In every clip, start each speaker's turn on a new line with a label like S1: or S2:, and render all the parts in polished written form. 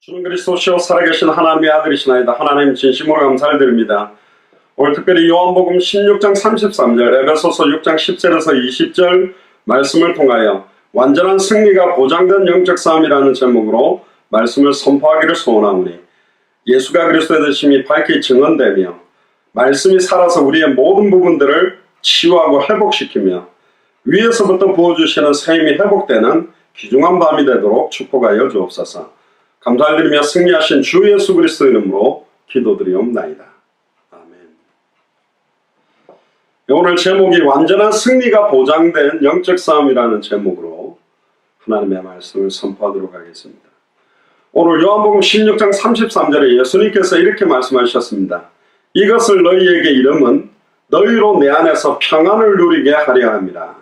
S1: 주는 그리스도시요 살아계신 하나님의 아들이시나이다. 하나님 진심으로 감사를 드립니다. 오늘 특별히 요한복음 16장 33절, 에베소서 6장 10절에서 20절 말씀을 통하여 완전한 승리가 보장된 영적 싸움이라는 제목으로 말씀을 선포하기를 소원하오니, 예수가 그리스도의 되심이 밝히 증언되며 말씀이 살아서 우리의 모든 부분들을 치유하고 회복시키며 위에서부터 부어주시는 새 힘이 회복되는 귀중한 밤이 되도록 축복하여 주옵소서. 감사드리며 승리하신 주 예수 그리스도 이름으로 기도드리옵나이다. 아멘. 오늘 제목이 완전한 승리가 보장된 영적 싸움이라는 제목으로 하나님의 말씀을 선포하도록 하겠습니다. 오늘 요한복음 16장 33절에 예수님께서 이렇게 말씀하셨습니다. 이것을 너희에게 이름은 너희로 내 안에서 평안을 누리게 하려 함이라.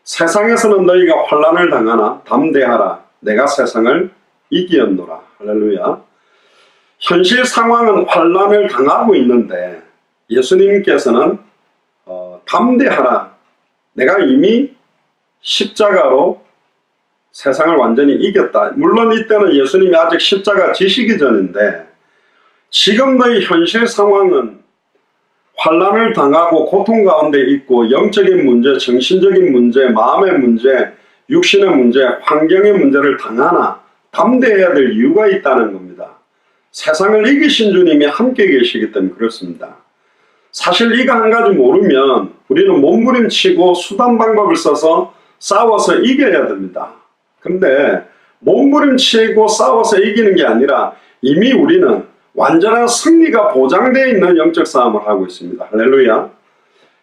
S1: 세상에서는 너희가 환난을 당하나 담대하라. 내가 세상을 이기었노라. 할렐루야. 현실 상황은 환난을 당하고 있는데 예수님께서는 담대하라. 내가 이미 십자가로 세상을 완전히 이겼다. 물론 이때는 예수님이 아직 십자가 지시기 전인데, 지금 너희 현실 상황은 환난을 당하고 고통 가운데 있고 영적인 문제, 정신적인 문제, 마음의 문제, 육신의 문제, 환경의 문제를 당하나 담대해야 될 이유가 있다는 겁니다. 세상을 이기신 주님이 함께 계시기 때문에 그렇습니다. 사실 이거 한 가지 모르면 우리는 몸부림치고 수단 방법을 써서 싸워서 이겨야 됩니다. 근데 몸부림치고 싸워서 이기는 게 아니라 이미 우리는 완전한 승리가 보장되어 있는 영적 싸움을 하고 있습니다. 할렐루야.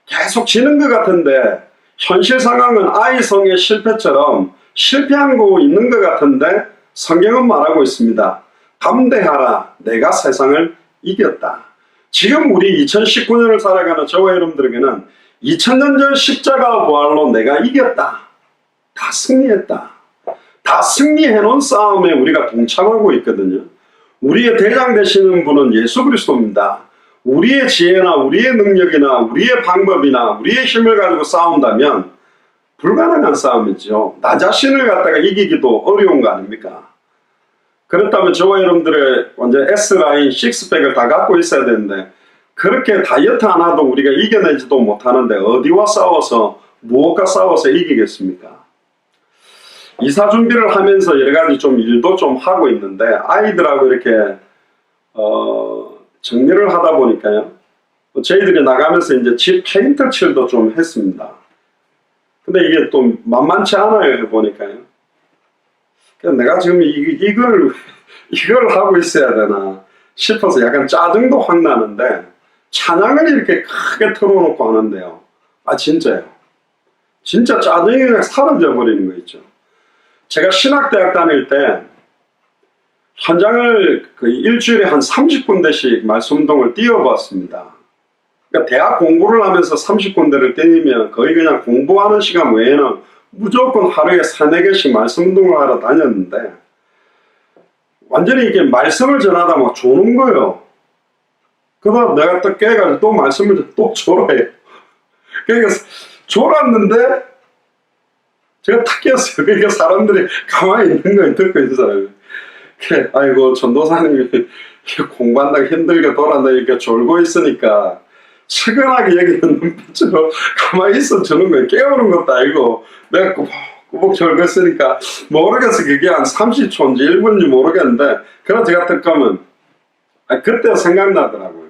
S1: 계속 지는 것 같은데 현실 상황은 아이성의 실패처럼 실패하고 있는 것 같은데 성경은 말하고 있습니다. 담대하라. 내가 세상을 이겼다. 지금 우리 2019년을 살아가는 저와 여러분들에게는 2000년 전 십자가 부활로 내가 이겼다. 다 승리했다. 다 승리해놓은 싸움에 우리가 동참하고 있거든요. 우리의 대장 되시는 분은 예수 그리스도입니다. 우리의 지혜나 우리의 능력이나 우리의 방법이나 우리의 힘을 가지고 싸운다면 불가능한 싸움이죠. 나 자신을 갖다가 이기기도 어려운 거 아닙니까? 그렇다면 저와 여러분들의 완전 S라인, 식스팩을 다 갖고 있어야 되는데 그렇게 다이어트 하나도 우리가 이겨내지도 못하는데 어디와 싸워서 무엇과 싸워서 이기겠습니까? 이사 준비를 하면서 여러 가지 좀 일도 좀 하고 있는데 아이들하고 이렇게 정리를 하다 보니까요. 저희들이 나가면서 이제 집 페인트 칠도 좀 했습니다. 근데 이게 또 만만치 않아요, 해보니까요. 내가 지금 이걸 하고 있어야 되나 싶어서 약간 짜증도 확 나는데 찬양을 이렇게 크게 틀어놓고 하는데요. 아, 진짜요. 진짜 짜증이 그냥 사라져 버리는 거 있죠. 제가 신학대학 다닐 때 현장을 일주일에 한 30군데씩 말씀운동을 뛰어봤습니다. 그러니까 대학 공부를 하면서 30군데를 뛰면 거의 그냥 공부하는 시간 외에는 무조건 하루에 3-4개씩 말씀운동을 하러 다녔는데 완전히 이게 말씀을 전하다 막 조는 거예요. 그러다 내가 또 깨가지고 또 말씀을 또 졸아요. 그러니까 졸았는데 제가 탁 깼어요. 그러니까 사람들이 가만히 있는 거예요. 듣고 있는 사람이. 아이고 전도사님이 공부한다고 힘들게 돌아다니니까 졸고 있으니까 측은하게 여기는 눈빛으로 가만히 있어 주는 거예요. 깨우는 것도 아니고 내가 꾸벅 졸고 있으니까 모르겠어. 그게 한 30초인지 1분인지 모르겠는데 그래서 제가 듣가면 그때 생각나더라고요.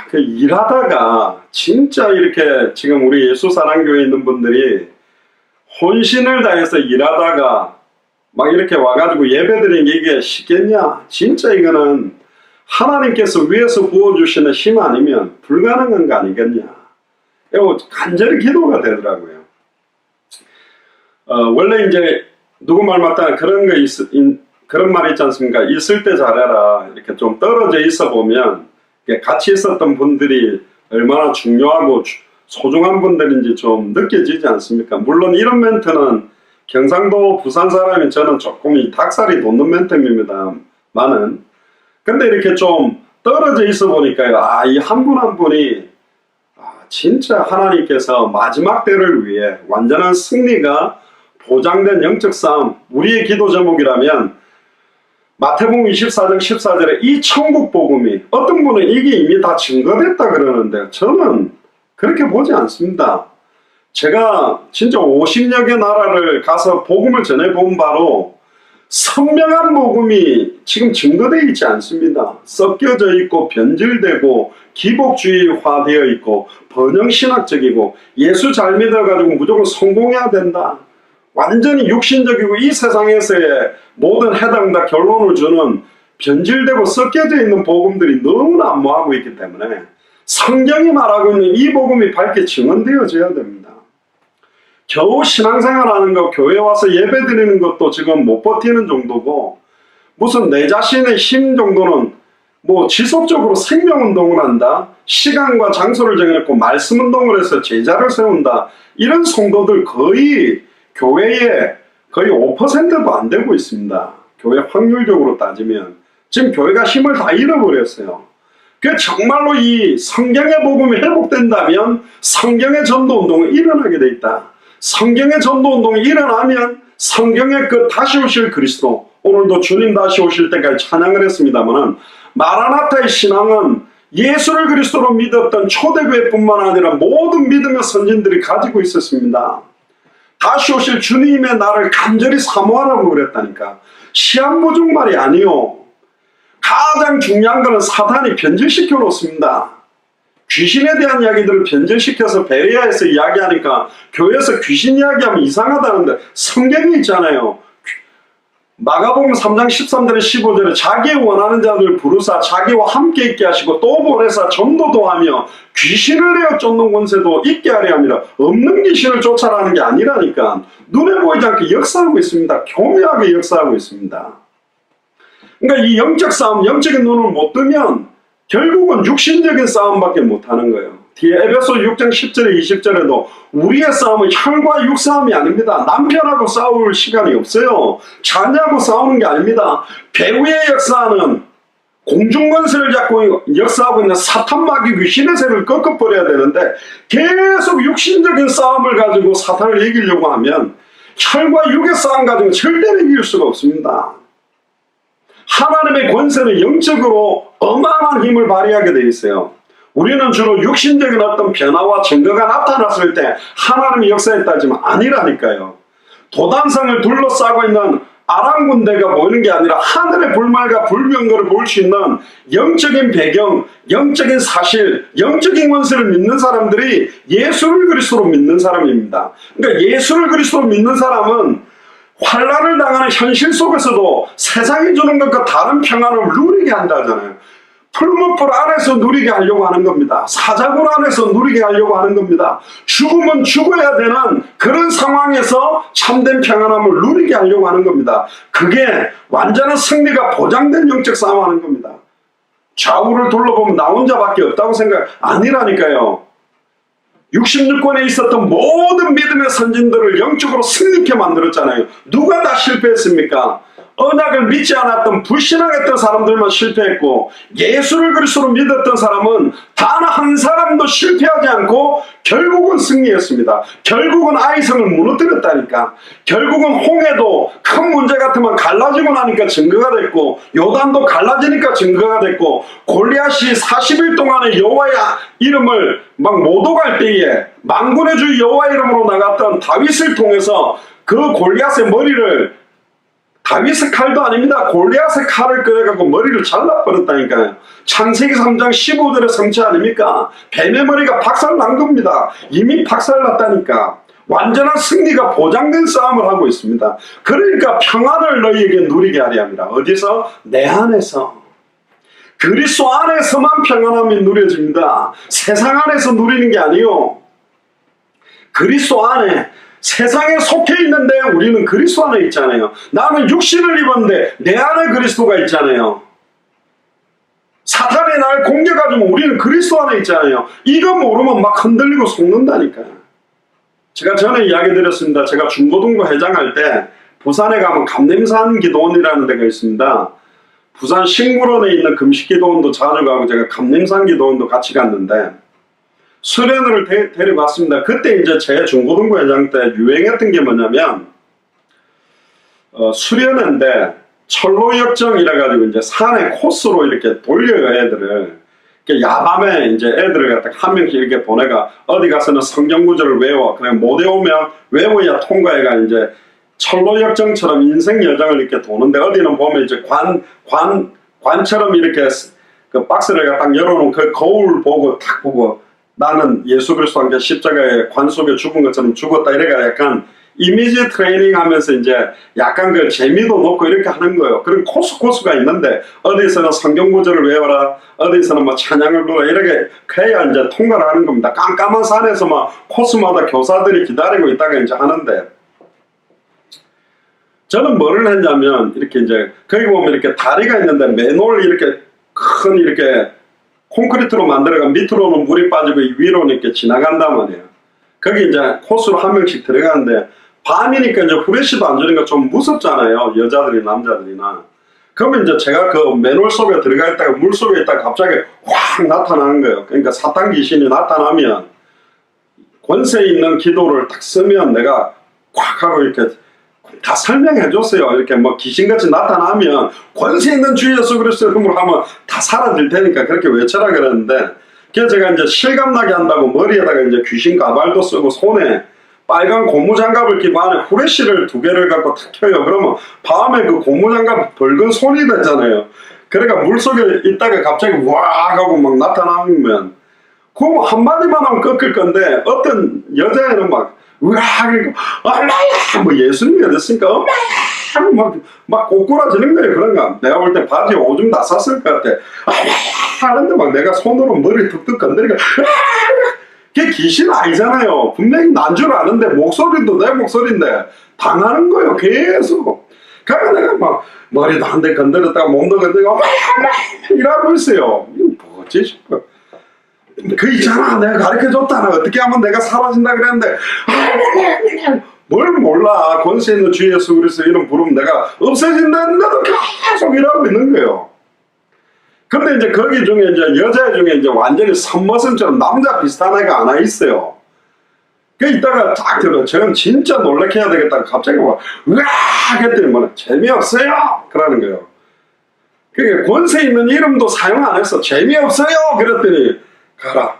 S1: 그 일하다가 진짜 이렇게 지금 우리 예수사랑교회에 있는 분들이 혼신을 다해서 일하다가 막 이렇게 와가지고 예배드리는 게 이게 쉽겠냐? 진짜 이거는 하나님께서 위에서 부어주시는 힘 아니면 불가능한 거 아니겠냐? 이거 간절히 기도가 되더라고요. 원래 이제 누구 말 맞다 그런 그런 말 있지 않습니까? 있을 때 잘해라. 이렇게 좀 떨어져 있어 보면 같이 있었던 분들이 얼마나 중요하고 소중한 분들인지 좀 느껴지지 않습니까? 물론 이런 멘트는 경상도 부산 사람인 저는 조금 이 닭살이 돋는 멘트입니다만은 근데 이렇게 좀 떨어져 있어 보니까요. 이 한 분 한 분이 진짜 하나님께서 마지막 때를 위해 완전한 승리가 보장된 영적 싸움, 우리의 기도 제목이라면 마태복음 24장 14절에 이 천국 복음이, 어떤 분은 이게 이미 다 증거됐다 그러는데 저는 그렇게 보지 않습니다. 제가 진짜 50여 개 나라를 가서 복음을 전해본 바로 선명한 복음이 지금 증거되어 있지 않습니다. 섞여져 있고 변질되고 기복주의화되어 있고 번영신학적이고 예수 잘 믿어가지고 무조건 성공해야 된다, 완전히 육신적이고 이 세상에서의 모든 해당 다 결론을 주는 변질되고 섞여져 있는 복음들이 너무나 안모하고 있기 때문에 성경이 말하고 있는 이 복음이 밝게 증언되어져야 됩니다. 겨우 신앙생활하는 거, 교회 와서 예배드리는 것도 지금 못 버티는 정도고, 무슨 내 자신의 힘 정도는 뭐 지속적으로 생명운동을 한다, 시간과 장소를 정해놓고 말씀운동을 해서 제자를 세운다, 이런 성도들 거의 교회에 거의 5%도 안 되고 있습니다. 교회 확률적으로 따지면 지금 교회가 힘을 다 잃어버렸어요. 그 정말로 이 성경의 복음이 회복된다면 성경의 전도운동은 일어나게 돼 있다. 성경의 전도운동이 일어나면 성경의 그 다시 오실 그리스도, 오늘도 주님 다시 오실 때까지 찬양을 했습니다만, 마라나타의 신앙은 예수를 그리스도로 믿었던 초대교회뿐만 아니라 모든 믿음의 선진들이 가지고 있었습니다. 다시 오실 주님의 날을 간절히 사모하라고 그랬다니까. 시한부중 말이 아니요. 가장 중요한 것은 사탄이 변질시켜 놓습니다. 귀신에 대한 이야기들을 변질시켜서 베레아에서 이야기하니까 교회에서 귀신 이야기하면 이상하다는데 성경이 있잖아요. 마가복음 3장 13절에 15절에 자기의 원하는 자들 부르사 자기와 함께 있게 하시고 또 보내사 전도도 하며 귀신을 내어 쫓는 권세도 있게 하려 함이라. 없는 귀신을 쫓아라는 게 아니라니까. 눈에 보이지 않게 역사하고 있습니다. 교묘하게 역사하고 있습니다. 그러니까 이 영적 싸움, 영적인 눈을 못 뜨면 결국은 육신적인 싸움밖에 못하는 거예요. 뒤에 에베소 6장 10절에 20절에도 우리의 싸움은 혈과 육 싸움이 아닙니다. 남편하고 싸울 시간이 없어요. 자녀하고 싸우는 게 아닙니다. 배후의 역사는 공중권세를 잡고 역사하고 있는 사탄 마귀 귀신의 세를 꺾어버려야 되는데, 계속 육신적인 싸움을 가지고 사탄을 이기려고 하면 혈과 육의 싸움 가지고 절대로 이길 수가 없습니다. 하나님의 권세는 영적으로 어마어마한 힘을 발휘하게 되어 있어요. 우리는 주로 육신적인 어떤 변화와 증거가 나타났을 때 하나님의 역사했다지만 아니라니까요. 도단성을 둘러싸고 있는 아람 군대가 보이는 게 아니라 하늘의 불말과 불병거를 볼 수 있는 영적인 배경, 영적인 사실, 영적인 권세를 믿는 사람들이 예수를 그리스도로 믿는 사람입니다. 그러니까 예수를 그리스도로 믿는 사람은 환난을 당하는 현실 속에서도 세상이 주는 것과 다른 평안을 누리게 한다잖아요. 풀무불 안에서 누리게 하려고 하는 겁니다. 사자굴 안에서 누리게 하려고 하는 겁니다. 죽으면 죽어야 되는 그런 상황에서 참된 평안함을 누리게 하려고 하는 겁니다. 그게 완전한 승리가 보장된 영적 싸움하는 겁니다. 좌우를 둘러보면 나 혼자밖에 없다고 생각 아니라니까요. 66권에 있었던 모든 믿음의 선진들을 영적으로 승리케 만들었잖아요. 누가 다 실패했습니까? 언약을 믿지 않았던 불신앙했던 사람들만 실패했고, 예수를 그리스도로 믿었던 사람은 단 한 사람도 실패하지 않고 결국은 승리했습니다. 결국은 아이성을 무너뜨렸다니까. 결국은 홍해도 큰 문제 같으면 갈라지고 나니까 증거가 됐고, 요단도 갈라지니까 증거가 됐고, 골리앗이 40일 동안에 여호와의 이름을 막 못 오갈 때에 만군의 주 여호와 이름으로 나갔던 다윗을 통해서 그 골리앗의 머리를, 다윗의 칼도 아닙니다. 골리앗의 칼을 꺼내갖고 머리를 잘라버렸다니까요. 창세기 3장 15절의 성취 아닙니까? 뱀의 머리가 박살난 겁니다. 이미 박살났다니까. 완전한 승리가 보장된 싸움을 하고 있습니다. 그러니까 평안을 너희에게 누리게 하려 합니다. 어디서? 내 안에서. 그리스도 안에서만 평안함이 누려집니다. 세상 안에서 누리는 게 아니요. 그리스도 안에, 세상에 속해 있는데 우리는 그리스도 안에 있잖아요. 나는 육신을 입었는데 내 안에 그리스도가 있잖아요. 사탄이 날 공격하지만 우리는 그리스도 안에 있잖아요. 이거 모르면 막 흔들리고 속는다니까요. 제가 전에 이야기 드렸습니다. 제가 중고등부 회장할 때 부산에 가면 감림산 기도원이라는 데가 있습니다. 부산 식물원에 있는 금식기도원도 자주 가고 제가 감림산 기도원도 같이 갔는데 수련회를 데려갔습니다. 그때 이제 제 중고등부 회장 때 유행했던 게 뭐냐면 수련회인데 철로역정 이래가지고 이제 산의 코스로 이렇게 돌려요, 애들을. 야밤에 이제 애들을 갖다가 한 명씩 이렇게 보내가 어디 가서는 성경 구절을 외워. 그래 못 외우면 외워야 통과해가 이제 철로역정처럼 인생 여정을 이렇게 도는데, 어디는 보면 이제 관처럼 이렇게 그 박스를 딱 열어놓은 그 거울 보고 딱 보고 나는 예수 그리스도와 함께 십자가에 관 속에 죽은 것처럼 죽었다, 이래가 약간 이미지 트레이닝 하면서 이제 약간 그 재미도 놓고 이렇게 하는 거예요. 그런 코스가 있는데, 어디서는 성경 구절을 외워라, 어디서는 뭐 찬양을 불러, 이렇게 해야 이제 통과를 하는 겁니다. 깜깜한 산에서 막 코스마다 교사들이 기다리고 있다가 이제 하는데, 저는 뭐를 했냐면, 이렇게 이제 거기 보면 이렇게 다리가 있는데 맨홀 이렇게 큰 이렇게 콘크리트로 만들어가 밑으로는 물이 빠지고 위로는 이렇게 지나간단 말이에요. 거기 이제 코스로 한 명씩 들어가는데, 밤이니까 이제 후레쉬도 안 주니까 좀 무섭잖아요, 여자들이 남자들이나. 그러면 이제 제가 그 맨홀 속에 들어가 있다가 물 속에 있다가 갑자기 확 나타나는 거예요. 그러니까 사탄 귀신이 나타나면 권세 있는 기도를 딱 쓰면 내가 콱 하고 이렇게 다 설명해 줬어요. 이렇게 뭐 귀신같이 나타나면 권세 있는 주 예수 그리스도의 이름으로 하면 다 사라질 테니까 그렇게 외쳐라 그랬는데, 그래서 제가 이제 실감나게 한다고 머리에다가 이제 귀신 가발도 쓰고 손에 빨간 고무장갑을 끼고 안에 후레쉬를 2개를 갖고 탁 켜요. 그러면 밤에 그 고무장갑 붉은 손이 되잖아요. 그러니까 물속에 있다가 갑자기 와 하고 막 나타나면 그거 한마디만 하면 꺾을 건데, 어떤 여자애는 막 으악 엄마야 뭐 예수님이 어딨으니까 엄마야 막 꼬꾸라지는 거예요. 그런가 내가 볼 때 바지에 오줌 다 쌌을 것 같아. 하는데 막 내가 손으로 머리 툭툭 건드리니까 그게 귀신 아니잖아요. 분명히 난 줄 아는데 목소리도 내 목소리인데 당하는 거예요, 계속. 그러니까 내가 막 머리도 한 대 건드렸다가 몸도 건드리고 이러고 있어요. 이거 뭐지 싶어. 그 있잖아, 내가 가르쳐줬잖아, 어떻게 하면 내가 사라진다 그랬는데 뭘 몰라. 권세 있는 주 예수 그리스도 이름 부르면 내가 없어진다는데도 계속 이러고 있는 거예요. 근데 이제 거기 중에 이제 여자 중에 이제 완전히 선머슴처럼 남자 비슷한 애가 하나 있어요. 그 이따가 딱 들어. 저는 진짜 놀래켜 해야 되겠다. 갑자기 막 으악 했더니 뭐 재미없어요 그러는 거예요. 그게 권세 있는 이름도 사용 안 했어. 재미없어요 그랬더니 가라.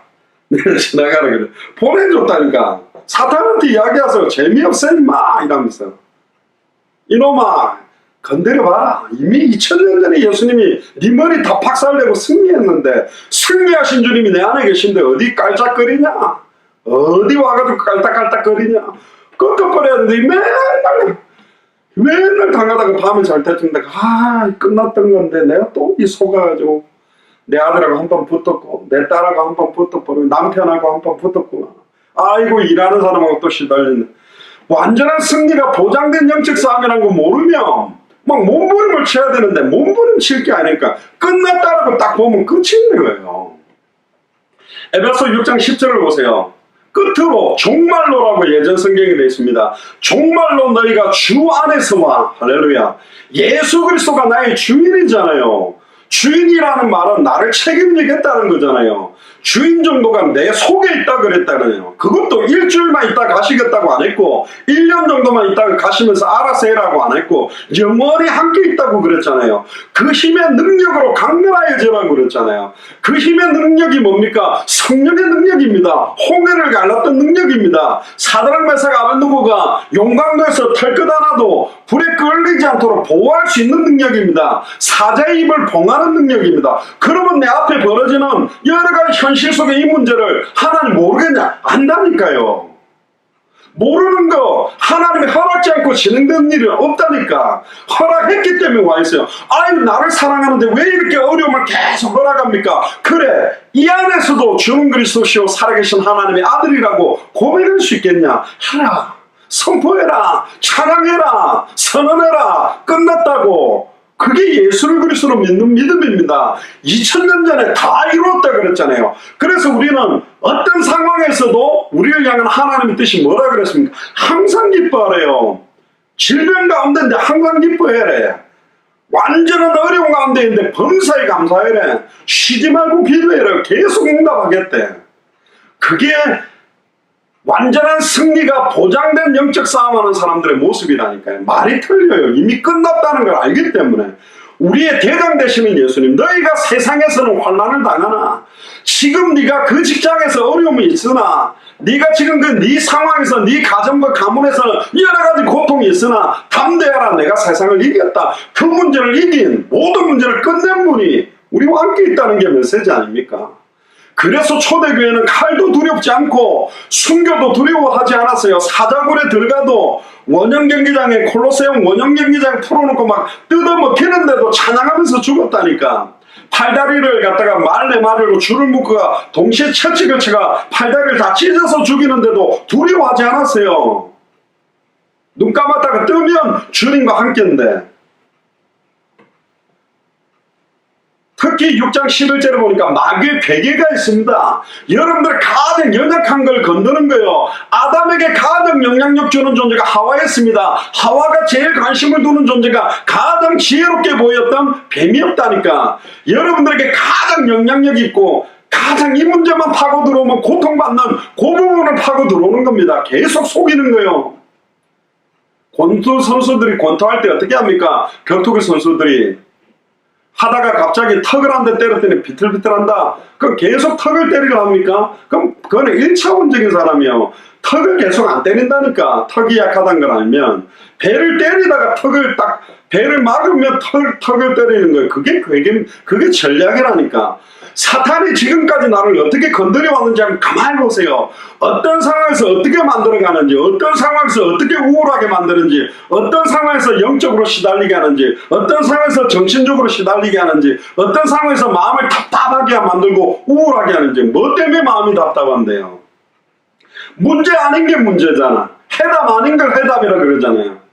S1: 내가 지나가라 그래. 보내줬다니까. 사탄한테 이야기하세요. 재미없어 임마 이러면서. 이놈아 건드려봐라. 이미 2000년 전에 예수님이 네 머리 다 박살내고 승리했는데, 승리하신 주님이 내 안에 계신데 어디 깔짝거리냐, 어디 와가지고 깔딱깔딱거리냐. 꺾어버렸는데 맨날 당하다가 밤에 잘 때쯤 끝났던 건데 내가 또 이 속아가지고 내 아들하고 한 번 붙었고 내 딸하고 한 번 붙었고 남편하고 한 번 붙었구나. 아이고 일하는 사람하고 또 시달리는. 완전한 승리가 보장된 영적 싸움이라는 거 모르면 막 몸부림을 쳐야 되는데 몸부림 칠 게 아니니까 끝났다라고 딱 보면 끝이 있는 거예요. 에베소 6장 10절을 보세요. 끝으로 종말로라고 예전 성경에 되어 있습니다. 종말로 너희가 주 안에서와, 할렐루야, 예수 그리스도가 나의 주인이잖아요. 주인이라는 말은 나를 책임지겠다는 거잖아요. 주인 정도가 내 속에 있다 그랬다네요. 그것도 일주일만 있다 가시겠다고 안 했고 1년 정도만 있다가 가시면서 알아서 해라고 안 했고 영원히 함께 있다고 그랬잖아요. 그 힘의 능력으로 강건하여지라고 그랬잖아요. 그 힘의 능력이 뭡니까? 성령의 능력입니다. 홍해를 갈랐던 능력입니다. 사드락 메삭 아벤누고가 용광로에서 털끝 하나도 불에 끌리지 않도록 보호할 수 있는 능력입니다. 사자의 입을 봉하는 능력입니다. 그러면 내 앞에 벌어지는 여러 가지 현실 속의 이 문제를 하나님 모르겠냐? 안다니까요. 모르는 거 하나님이 허락지 않고 진행된 일은 없다니까. 허락했기 때문에 와 있어요. 아유 나를 사랑하는데 왜 이렇게 어려움을 계속 허락합니까? 그래 이 안에서도 주는 그리스도시요 살아계신 하나님의 아들이라고 고백할 수 있겠냐? 하라, 선포해라, 찬양해라, 선언해라. 끝났다고. 그게 예수를 그리스도로 믿는 믿음입니다. 2000년 전에 다 이루었다 그랬잖아요. 그래서 우리는 어떤 상황에서도 우리를 향한 하나님의 뜻이 뭐라 그랬습니까? 항상 기뻐하래요. 질병 가운데인데 항상 기뻐해래. 완전한 어려운 가운데 있는데 범사에 감사해래. 쉬지 말고 기도해라. 계속 응답하겠대. 그게 완전한 승리가 보장된 영적 싸움하는 사람들의 모습이라니까요. 말이 틀려요. 이미 끝났다는 걸 알기 때문에. 우리의 대장 되시는 예수님, 너희가 세상에서는 환난을 당하나 지금 네가 그 직장에서 어려움이 있으나 네가 지금 그 네 상황에서 네 가정과 가문에서는 여러 가지 고통이 있으나 담대하라, 내가 세상을 이겼다. 그 문제를 이긴, 모든 문제를 끝낸 분이 우리와 함께 있다는 게 메시지 아닙니까? 그래서 초대교회는 칼도 두렵지 않고 순교도 두려워하지 않았어요. 사자굴에 들어가도 원형경기장에, 콜로세움 원형경기장 풀어놓고 막 뜯어먹히는데도 찬양하면서 죽었다니까. 팔다리를 갖다가 말내 마리로 줄을 묶고 동시에 채찍을 쳐가 팔다리를 다 찢어서 죽이는데도 두려워하지 않았어요. 눈 감았다가 뜨면 주님과 함께인데, 특히 6장 11절에 보니까 마귀의 괴계가 있습니다. 여러분들의 가장 연약한 걸 건드는 거예요. 아담에게 가장 영향력 주는 존재가 하와였습니다. 하와가 제일 관심을 두는 존재가 가장 지혜롭게 보였던 뱀이었다니까. 여러분들에게 가장 영향력 있고 가장 이 문제만 파고 들어오면 고통받는 그 부분을 파고 들어오는 겁니다. 계속 속이는 거예요. 권투 선수들이 권투할 때 어떻게 합니까? 격투기 선수들이 하다가 갑자기 턱을 한 대 때렸더니 비틀비틀한다. 그럼 계속 턱을 때리려 합니까? 그럼 그거는 1차원적인 사람이요. 턱을 계속 안 때린다니까. 턱이 약하다는 걸 알면. 배를 때리다가 배를 막으면 턱을 때리는 거예요. 그게 전략이라니까. 사탄이 지금까지 나를 어떻게 건드려 왔는지 한번 가만히 보세요. 어떤 상황에서 어떻게 만들어가는지, 어떤 상황에서 어떻게 우울하게 만드는지, 어떤 상황에서 영적으로 시달리게 하는지, 어떤 상황에서 정신적으로 시달리게 하는지, 어떤 상황에서 마음을 답답하게 만들고 우울하게 하는지. 뭐 때문에 마음이 답답한데요? 문제 아닌 게 문제잖아. 해답 아닌 걸 해답이라 그러잖아요.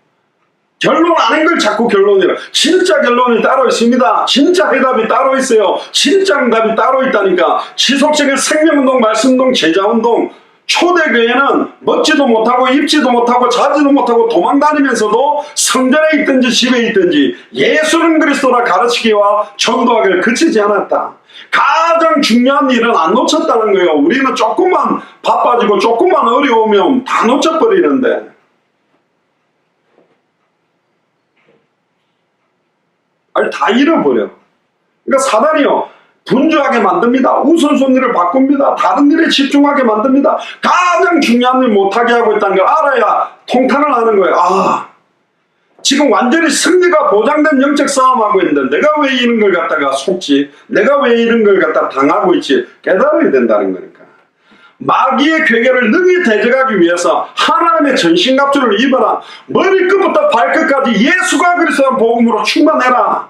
S1: 결론 아닌 걸 자꾸 결론이라. 진짜 결론이 따로 있습니다. 진짜 해답이 따로 있어요. 진짜 응답이 따로 있다니까. 지속적인 생명운동, 말씀운동, 제자운동. 초대교회는 먹지도 못하고 입지도 못하고 자지도 못하고 도망다니면서도 성전에 있든지 집에 있든지 예수는 그리스도라 가르치기와 전도하기를 그치지 않았다. 가장 중요한 일은 안 놓쳤다는 거예요. 우리는 조금만 바빠지고 조금만 어려우면 다 놓쳐버리는데, 아니 다 잃어버려. 그러니까 사단이요, 분주하게 만듭니다. 우선순위를 바꿉니다. 다른 일에 집중하게 만듭니다. 가장 중요한 일 못하게 하고 있다는 걸 알아야 통탄을 하는 거예요. 아, 지금 완전히 승리가 보장된 영적 싸움하고 있는데 내가 왜 이런 걸 갖다가 속지? 내가 왜 이런 걸 갖다 당하고 있지? 깨달아야 된다는 거니까. 마귀의 괴계를 능히 대적하기 위해서 하나님의 전신갑주를 입어라. 머리끝부터 발끝까지 예수가 그리스도의 복음으로 충만해라.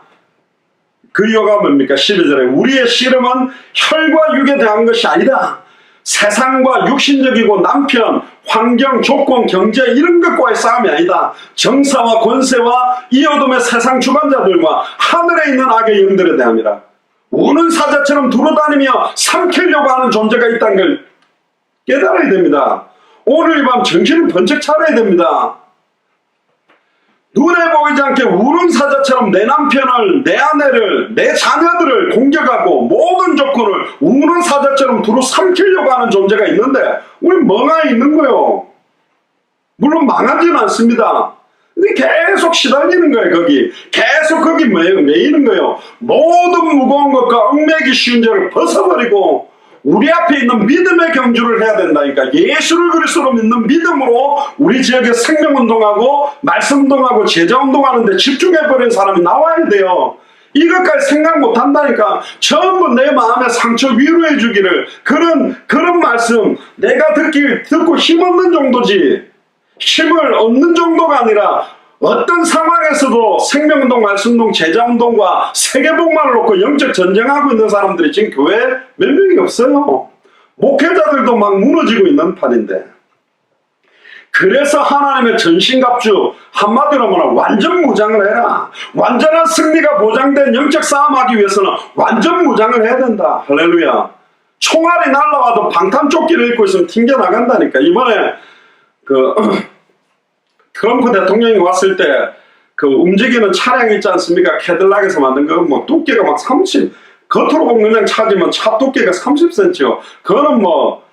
S1: 그 이유가 뭡니까? 12절에 우리의 씨름은 혈과 육에 대한 것이 아니다. 세상과 육신적이고 남편, 환경, 조건, 경제 이런 것과의 싸움이 아니다. 정사와 권세와 이 어둠의 세상 주관자들과 하늘에 있는 악의 영들에 대함이라. 우는 사자처럼 두루다니며 삼키려고 하는 존재가 있다는 걸 깨달아야 됩니다. 오늘 이 밤 정신을 번쩍 차려야 됩니다. 눈에 보이지 않게 우는 사자처럼 내 남편을, 내 아내를, 내 자녀들을 공격하고 모든 조건을 우는 사자처럼 두루 삼키려고 하는 존재가 있는데 우리 멍하니 있는 거예요. 물론 망하지는 않습니다. 근데 계속 시달리는 거예요. 거기 계속 거기 매이는 거예요. 모든 무거운 것과 얽매기 쉬운 죄를 벗어버리고 우리 앞에 있는 믿음의 경주를 해야 된다니까. 예수를 그리스도로 믿는 믿음으로 우리 지역에 생명운동하고 말씀운동하고 제자운동하는 데 집중해버린 사람이 나와야 돼요. 이것까지 생각 못한다니까. 전부 내 마음의 상처 위로해 주기를, 그런 말씀 내가 듣고 힘없는 정도지, 힘을 얻는 정도가 아니라 어떤 상황에서도 생명운동, 말씀운동, 제자운동과 세계복만을 놓고 영적 전쟁하고 있는 사람들이 지금 교회에 몇 명이 없어요. 목회자들도 막 무너지고 있는 판인데. 그래서 하나님의 전신갑주, 한마디로 말하면 완전 무장을 해라. 완전한 승리가 보장된 영적 싸움하기 위해서는 완전 무장을 해야 된다. 할렐루야. 총알이 날라와도 방탄조끼를 입고 있으면 튕겨나간다니까. 이번에 트럼프 대통령이 왔을 때 그 움직이는 차량 있지 않습니까? 캐딜락에서 만든 거 뭐 두께가 막 30, 겉으로 보면 그냥 차지만 차 두께가 30cm요. 그거는 뭐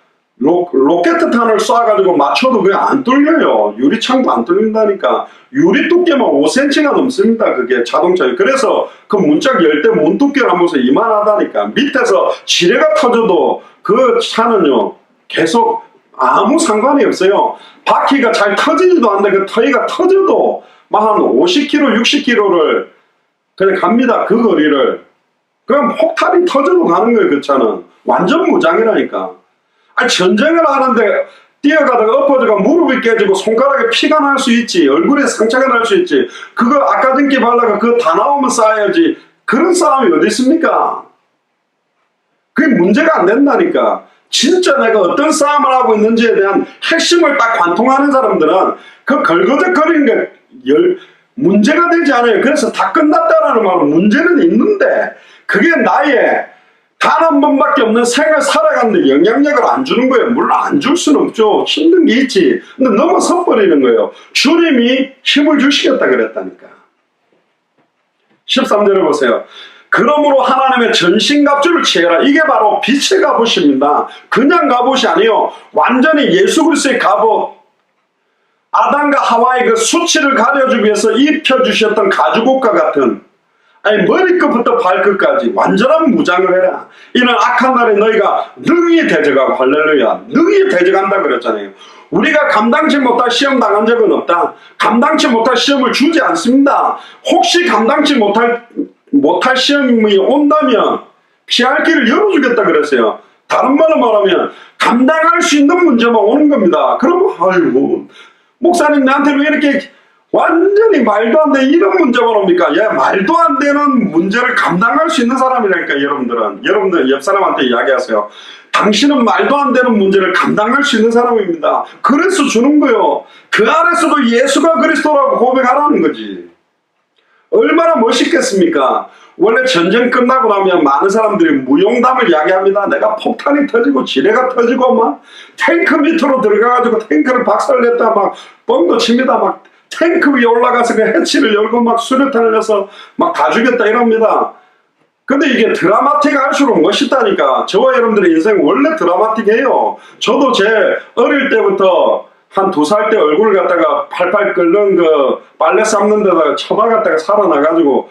S1: 로켓탄을 쏴가지고 맞춰도 그게 안 뚫려요. 유리창도 안 뚫린다니까. 유리 두께만 5cm가 넘습니다. 그게 자동차에. 그래서 그 문짝 열 때 문 두께를 한번 보세요. 이만하다니까. 밑에서 지뢰가 터져도 그 차는요 계속 아무 상관이 없어요. 바퀴가 잘 터지지도 않는데 그 터이가 터져도 막 한 50km, 60km를 그냥 갑니다. 그 거리를. 그럼 폭탄이 터져도 가는 거예요. 그 차는. 완전 무장이라니까. 아니, 전쟁을 하는데 뛰어가다가 엎어져가 무릎이 깨지고 손가락에 피가 날 수 있지, 얼굴에 상처가 날 수 있지. 그거 아까 전기 발라가 그거 다 나오면 싸야지. 그런 싸움이 어디 있습니까? 그게 문제가 안 된다니까. 진짜 내가 어떤 싸움을 하고 있는지에 대한 핵심을 딱 관통하는 사람들은 그 걸거적거리는 게 문제가 되지 않아요. 그래서 다 끝났다라는 말은 문제는 있는데 그게 나의 단 한 번밖에 없는 생을 살아가는데 영향력을 안 주는 거예요. 물론 안 줄 수는 없죠. 힘든 게 있지. 근데 넘어서 버리는 거예요. 주님이 힘을 주시겠다 그랬다니까. 13절을 보세요. 그러므로 하나님의 전신갑주를 취해라. 이게 바로 빛의 갑옷입니다. 그냥 갑옷이 아니요. 완전히 예수 그리스도의 갑옷. 아담과 하와의 그 수치를 가려주기 위해서 입혀주셨던 가죽옷과 같은, 아니 머리끝부터 발끝까지 완전한 무장을 해라. 이는 악한 날에 너희가 능히 대적하고, 할렐루야, 능히 대적한다 그랬잖아요. 우리가 감당치 못할 시험 당한 적은 없다. 감당치 못할 시험을 주지 않습니다. 혹시 감당치 못할 시험이 온다면 피할 길을 열어주겠다 그랬어요. 다른 말로 말하면 감당할 수 있는 문제만 오는 겁니다. 그러면 아이고 목사님 나한테 왜 이렇게 완전히 말도 안 되는 이런 문제만 옵니까? 야, 말도 안 되는 문제를 감당할 수 있는 사람이라니까. 여러분들 옆 사람한테 이야기하세요. 당신은 말도 안 되는 문제를 감당할 수 있는 사람입니다. 그래서 주는 거요. 그 안에서도 예수가 그리스도라고 고백하라는 거지. 얼마나 멋있겠습니까? 원래 전쟁 끝나고 나면 많은 사람들이 무용담을 이야기합니다. 내가 폭탄이 터지고 지뢰가 터지고 막 탱크 밑으로 들어가가지고 탱크를 박살냈다 막 뻥도 칩니다. 막 탱크 위에 올라가서 그 해치를 열고 막 수류탄을 내서 막 다 죽였다 이럽니다. 근데 이게 드라마틱할수록 멋있다니까. 저와 여러분들의 인생 원래 드라마틱해요. 저도 제 어릴 때부터 한 2살 때 얼굴을 갖다가 팔팔 끓는 그 빨래 삶는 데다가 처박았다가 살아나가지고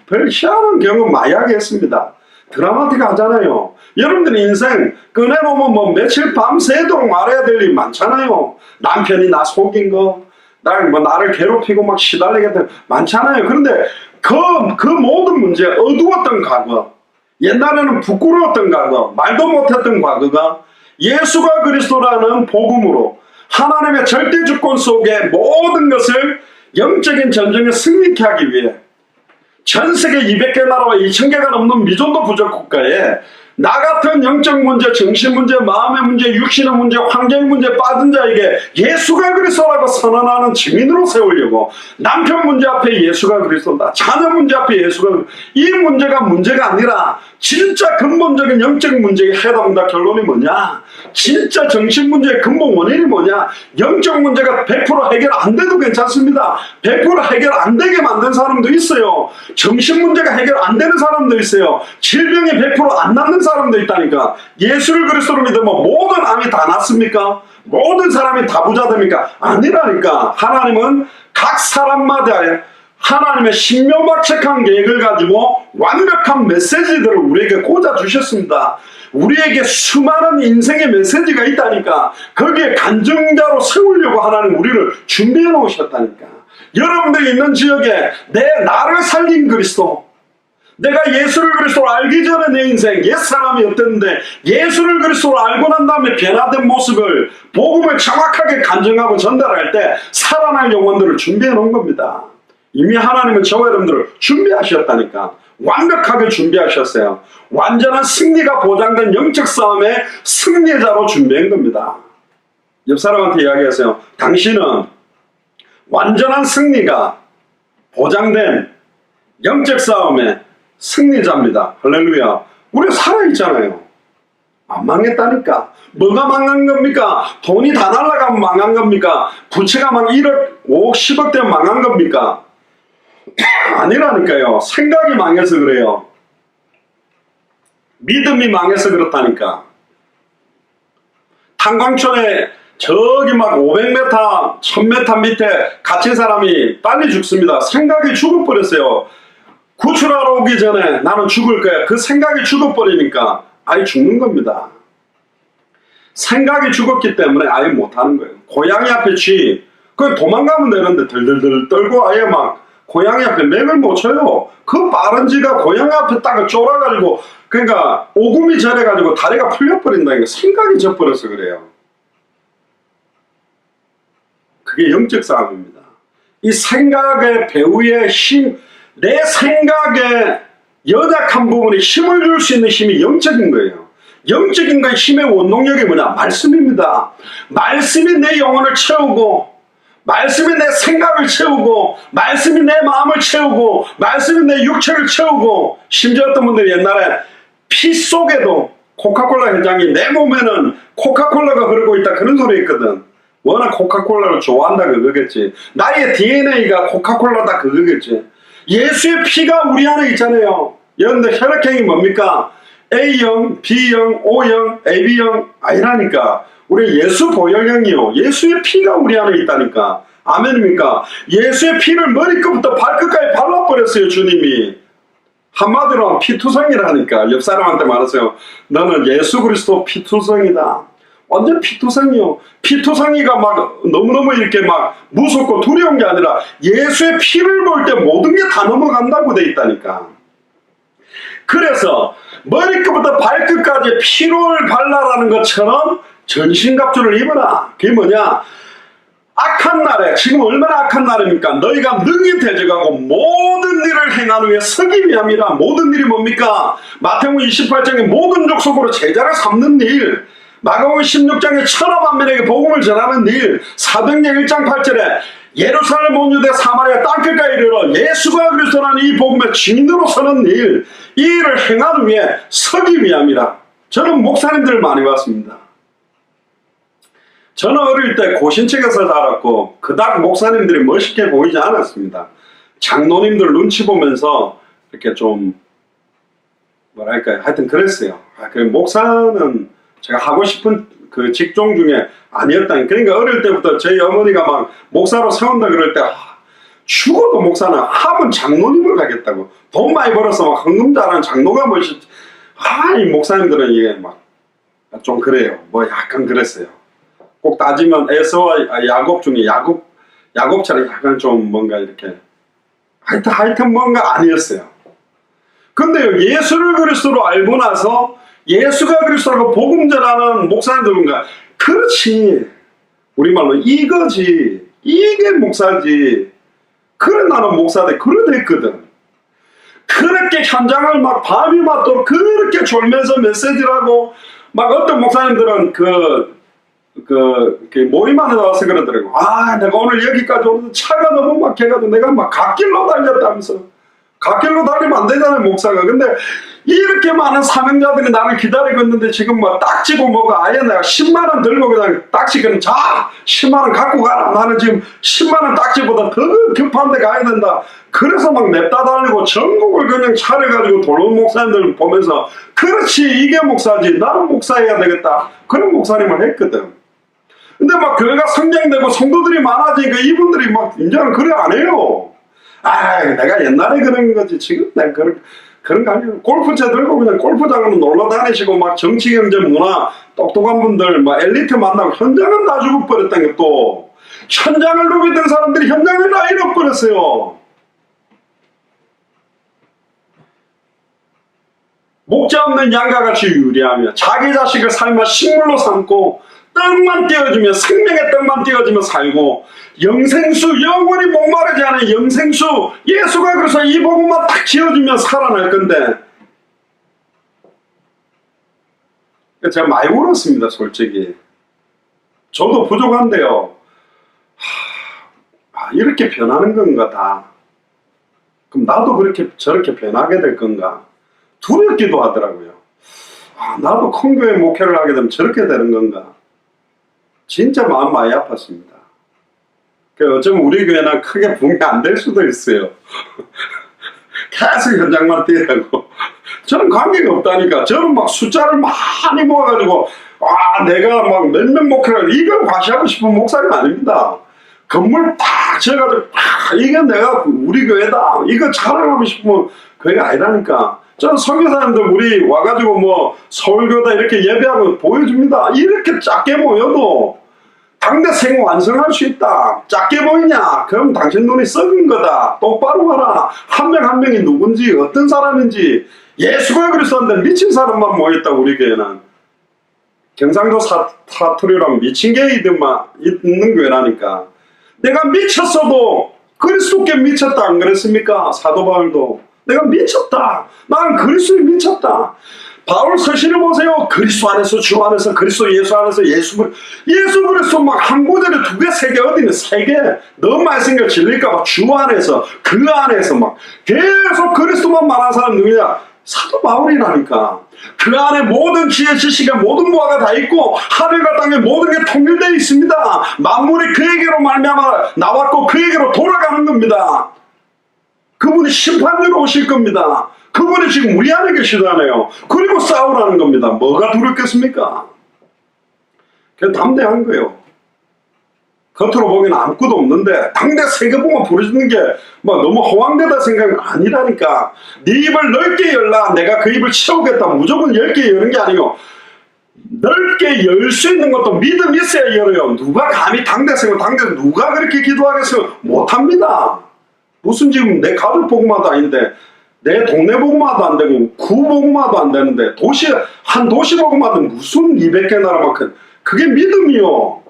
S1: 별 희한한 경험 많이 하게 했습니다. 드라마틱 하잖아요. 여러분들 인생 꺼내놓으면 뭐 며칠 밤새도록 말해야 될 일이 많잖아요. 남편이 나 속인 거, 나를 괴롭히고 막 시달리게 된 많잖아요. 그런데 그 모든 문제, 어두웠던 과거, 옛날에는 부끄러웠던 과거, 말도 못했던 과거가 예수가 그리스도라는 복음으로 하나님의 절대 주권 속에 모든 것을 영적인 전쟁에 승리케 하기 위해 전 세계 200개 나라와 2000개가 넘는 미존도 부족 국가에 나 같은 영적 문제, 정신 문제, 마음의 문제, 육신의 문제, 환경 문제 빠진 자에게 예수가 그리스도라고 선언하는 증인으로 세우려고, 남편 문제 앞에 예수가 그리스도다, 자녀 문제 앞에 예수가, 이 문제가 문제가 아니라 진짜 근본적인 영적 문제의 해답과 결론이 뭐냐, 진짜 정신 문제의 근본 원인이 뭐냐. 영적 문제가 100% 해결 안 돼도 괜찮습니다. 100% 해결 안 되게 만든 사람도 있어요. 정신 문제가 해결 안 되는 사람도 있어요. 질병이 100%안 낫는 사람도 있다니까. 예수를 그리스도로 믿으면 모든 암이 다 낫습니까? 모든 사람이 다 부자 됩니까? 아니라니까. 하나님은 각 사람마다 하나님의 신명박책한 계획을 가지고 완벽한 메시지들을 우리에게 꽂아 주셨습니다. 우리에게 수많은 인생의 메시지가 있다니까. 거기에 간증자로 세우려고 하나님 우리를 준비해 놓으셨다니까. 여러분들이 있는 지역에 나를 살린 그리스도, 내가 예수를 그리스도로 알기 전에 내 인생 옛사람이 어땠는데 예수를 그리스도로 알고 난 다음에 변화된 모습을, 복음을 정확하게 간증하고 전달할 때 살아날 영혼들을 준비해 놓은 겁니다. 이미 하나님은 저와 여러분들을 준비하셨다니까. 완벽하게 준비하셨어요. 완전한 승리가 보장된 영적 싸움의 승리자로 준비한 겁니다. 옆 사람한테 이야기하세요. 당신은 완전한 승리가 보장된 영적 싸움의 승리자입니다. 할렐루야. 우리 살아있잖아요. 안 망했다니까. 뭐가 망한 겁니까? 돈이 다 날아가면 망한 겁니까? 부채가 막 1억, 5억, 10억 되면 망한 겁니까? 아니라니까요. 생각이 망해서 그래요. 믿음이 망해서 그렇다니까. 탄광촌에 저기 막 500m, 1000m 밑에 갇힌 사람이 빨리 죽습니다. 생각이 죽어버렸어요. 구출하러 오기 전에 나는 죽을 거야. 그 생각이 죽어버리니까 아예 죽는 겁니다. 생각이 죽었기 때문에 아예 못하는 거예요. 고양이 앞에 쥐, 그 도망가면 되는데 덜덜덜 떨고 아예 막 고양이 앞에 맥을 못 쳐요. 그 빠른 쥐가 고양이 앞에 딱 쫄아가지고, 그러니까 오금이 저래가지고 다리가 풀려버린다니까. 생각이 져버려서 그래요. 그게 영적 싸움입니다. 이 생각의 배후의 힘, 내 생각의 연약한 부분에 힘을 줄 수 있는 힘이 영적인 거예요. 영적인 거의 힘의 원동력이 뭐냐? 말씀입니다. 말씀이 내 영혼을 채우고, 말씀이 내 생각을 채우고, 말씀이 내 마음을 채우고, 말씀이 내 육체를 채우고, 심지어 어떤 분들이 옛날에 피 속에도 코카콜라 현장이 내 몸에는 코카콜라가 흐르고 있다 그런 소리 있거든. 워낙 코카콜라를 좋아한다 그거겠지. 나의 DNA가 코카콜라다 그거겠지. 예수의 피가 우리 안에 있잖아요. 여러분들 혈액형이 뭡니까? A형, B형, O형, AB형 아니라니까. 우리 예수 보혈형이요. 예수의 피가 우리 안에 있다니까. 아멘입니까? 예수의 피를 머리끝부터 발끝까지 발라버렸어요, 주님이. 한마디로 피투성이라니까. 옆 사람한테 말하세요. 너는 예수 그리스도 피투성이다. 완전 피투성이요. 피투성이가 막 너무너무 이렇게 막 무섭고 두려운 게 아니라 예수의 피를 볼 때 모든 게 다 넘어간다고 돼 있다니까. 그래서 머리끝부터 발끝까지 피를 발라라는 것처럼 전신갑주를 입어라. 그게 뭐냐? 악한 날에, 지금 얼마나 악한 날입니까? 너희가 능히 대적하고 모든 일을 행한 후에 서기 위함이라. 모든 일이 뭡니까? 마태복음 28장에 모든 족속으로 제자를 삼는 일, 마가복음 16장에 천하 만민에게 복음을 전하는 일, 사도행전 1장 8절에 예루살렘 온 유대 사마리아 땅끝까지 이르러 예수가 그리스도라는 이 복음의 증인으로 서는 일, 이 일을 행한 후에 서기 위함이라. 저는 목사님들을 많이 봤습니다. 저는 어릴 때 고신책에서 자랐고 그닥 목사님들이 멋있게 보이지 않았습니다. 장로님들 눈치 보면서 이렇게 좀 뭐랄까요, 하여튼 그랬어요. 목사는 제가 하고 싶은 그 직종 중에 아니었다. 그러니까 어릴 때부터 저희 어머니가 막 목사로 세운다 그럴 때 죽어도 목사는 하면 장로님을 가겠다고. 돈 많이 벌어서 막 헌금 잘하는 장로가 멋있지. 이 목사님들은 이게 막 좀 그래요. 뭐 약간 그랬어요. 꼭 따지면 에서와 야곱 중에 야곱처럼 약간 좀 뭔가 이렇게 하여튼 뭔가 아니었어요. 근데 예수를 그리스도로 알고 나서 예수가 그리스도라고 복음 전하는 목사님들인가, 그렇지, 우리말로 이거지, 이게 목사지. 그래 나는 목사대 그래 됐거든. 그렇게 현장을 막 밤이 맞도록 그렇게 졸면서 메시지를 하고, 막 어떤 목사님들은 그 모임 안에 나와서 그러더라고. 내가 오늘 여기까지 오면서 차가 너무 막혀가지고 내가 막 갓길로 달렸다면서. 갓길로 달리면 안 되잖아요, 목사가. 근데 이렇게 많은 사명자들이 나를 기다리고 있는데 지금 뭐 딱지고 뭐가 아예 내가 10만원 들고 그냥 딱지 그냥 10만원 갖고 가라. 나는 지금 10만원 딱지보다 더 급한 데 가야 된다. 그래서 막 냅다 달리고 전국을 그냥 차려가지고 돌아온 목사님들 보면서 그렇지, 이게 목사지, 나는 목사해야 되겠다. 그런 목사님을 했거든. 근데 막 교회가 성장되고 성도들이 많아지니까 이분들이 막 이제는 그래 안 해요. 내가 옛날에 그런 거지. 지금 내가 그런 거 아니에요. 골프채 들고 그냥 골프장으로 놀러 다니시고 막 정치, 경제, 문화 똑똑한 분들 막 엘리트 만나고 현장은 다 죽어버렸다는 게, 또 현장을 누비던 사람들이 현장을 다 잃어버렸어요. 목자 없는 양과 같이 유리하며 자기 자식을 삶아 식물로 삼고 떡만 띄워주며 생명의 떡만 띄워주며 살고 영생수, 영원히 목마르지 않은 영생수 예수가 그래서 이 복음만 딱 지어주며 살아날 건데, 제가 많이 울었습니다. 솔직히 저도 부족한데요. 이렇게 변하는 건가 다. 그럼 나도 그렇게 저렇게 변하게 될 건가 두렵기도 하더라고요. 나도 큰 교회 목회를 하게 되면 저렇게 되는 건가. 진짜 마음 많이 아팠습니다. 어쩌면 우리 교회는 크게 붕이 안 될 수도 있어요. 계속 현장만 뛰라고. 저는 관계가 없다니까. 저는 막 숫자를 많이 모아가지고 내가 막 몇몇 목회를 이걸 과시하고 싶은 목사가 아닙니다. 건물 딱 지어가지고 이게 내가 우리 교회다 이거 자랑하고 싶은 교회가 아니라니까. 저는 선교사님들 우리 와가지고 뭐 서울교다 이렇게 예배하고 보여줍니다. 이렇게 작게 모여도 당대 생 완성할 수 있다. 작게 보이냐? 그럼 당신 눈이 썩은 거다. 똑바로 봐라. 한 명 한 명이 누군지 어떤 사람인지. 예수가 그리스도인데 미친 사람만 모였다. 우리 교회는 경상도 사투리랑 미친 게이들만 있는 교회라니까. 내가 미쳤어도 그리스도께 미쳤다 안 그랬습니까? 사도 바울도 내가 미쳤다. 나는 그리스도에 미쳤다. 바울 서신을 보세요. 그리스도 안에서 주 안에서 그리스도 예수 안에서 예수 그리스도 막 한 구절에 두 개, 세 개 어디는 세 개. 너무 많이 생겨 질릴까봐 주 안에서 그 안에서 막 계속 그리스도만 말하는 사람 누구냐? 사도 바울이라니까. 그 안에 모든 지혜 지식의 모든 보화가 다 있고 하늘과 땅의 모든 게 통일되어 있습니다. 만물이 그에게로 말미암아 나왔고 그에게로 돌아가는 겁니다. 그분이 심판으로 오실 겁니다. 그분이 지금 우리 안에 계시잖아요. 그리고 싸우라는 겁니다. 뭐가 두렵겠습니까? 그냥 담대한 거예요. 겉으로 보기에는 아무것도 없는데 당대 세계봉을 부르짖는 게 뭐 너무 허황되다 생각은 아니라니까. 네 입을 넓게 열라. 내가 그 입을 채우겠다. 무조건 10개 여는 게 아니고 넓게 열 수 있는 것도 믿음 있어야 열어요. 누가 감히 당대생을 당대에서 누가 그렇게 기도하겠어요? 못합니다. 무슨 지금 내 가족 복음화도 아닌데 내 동네 복음화도 안 되고 구 복음화도 안 되는데 한 도시 복음화도 무슨 200개 나라만큼 그게 믿음이요.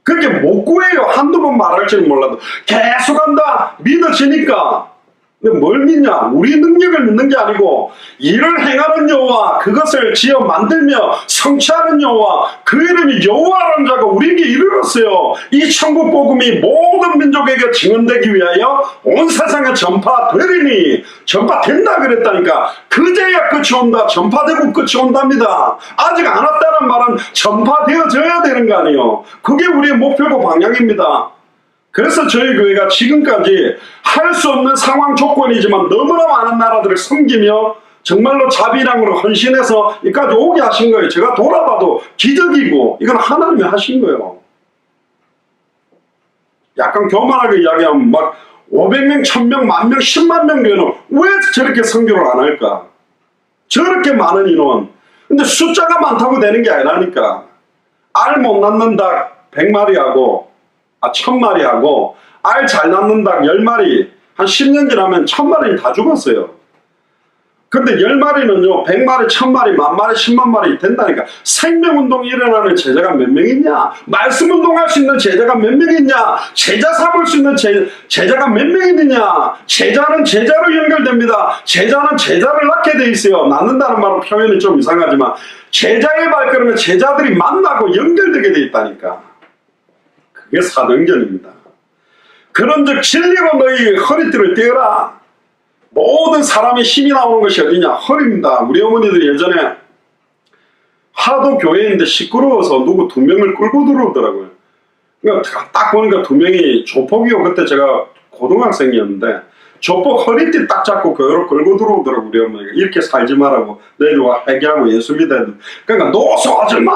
S1: 그렇게 못 구해요. 한두 번 말할 줄 몰라도 계속 한다. 믿어지니까. 근데 뭘 믿냐? 우리 능력을 믿는 게 아니고 일을 행하는 여호와 그것을 지어 만들며 성취하는 여호와 그 이름이 여호와라는 자가 우리에게 이르렀어요. 이 천국 복음이 모든 민족에게 증언되기 위하여 온 세상에 전파되리니 전파된다 그랬다니까. 그제야 끝이 온다. 전파되고 끝이 온답니다. 아직 안 왔다는 말은 전파되어져야 되는 거 아니에요. 그게 우리의 목표고 방향입니다. 그래서 저희 교회가 지금까지 할 수 없는 상황 조건이지만 너무나 많은 나라들을 섬기며 정말로 자비랑으로 헌신해서 여기까지 오게 하신 거예요. 제가 돌아봐도 기적이고 이건 하나님이 하신 거예요. 약간 교만하게 이야기하면 막 500명, 1000명, 10,000명, 10만 명 교회는 왜 저렇게 선교를 안 할까? 저렇게 많은 인원. 근데 숫자가 많다고 되는 게 아니라니까. 알 못 낳는 닭 100마리하고 1000마리하고 알 잘 낳는 닭 10마리 한 10년 지나면 1000마리 다 죽었어요. 근데 10마리는요 100마리, 1000마리, 10,000마리, 10만 마리 된다니까. 생명운동이 일어나는 제자가 몇 명 있냐? 말씀운동할 수 있는 제자가 몇 명 있냐? 제자 삼을 수 있는 제자가 몇 명 있느냐? 제자는 제자로 연결됩니다. 제자는 제자를 낳게 돼 있어요. 낳는다는 말은 표현이 좀 이상하지만 제자의 발걸음에 제자들이 만나고 연결되게 돼 있다니까. 그게 사도행전입니다. 그런즉 진리로 너희 허리띠를 떼어라. 모든 사람의 힘이 나오는 것이 어디냐? 허리입니다. 우리 어머니들이 예전에 하도 교회인데 시끄러워서 누구 2명을 끌고 들어오더라고요. 그러니까 딱 보니까 2명이 조폭이요. 그때 제가 고등학생이었는데 조폭 허리띠 딱 잡고 교회로 끌고 들어오더라고. 우리 어머니가 이렇게 살지 말라고 너희들 와 회개하고 예수 믿어야 돼. 그러니까 노소 아줌마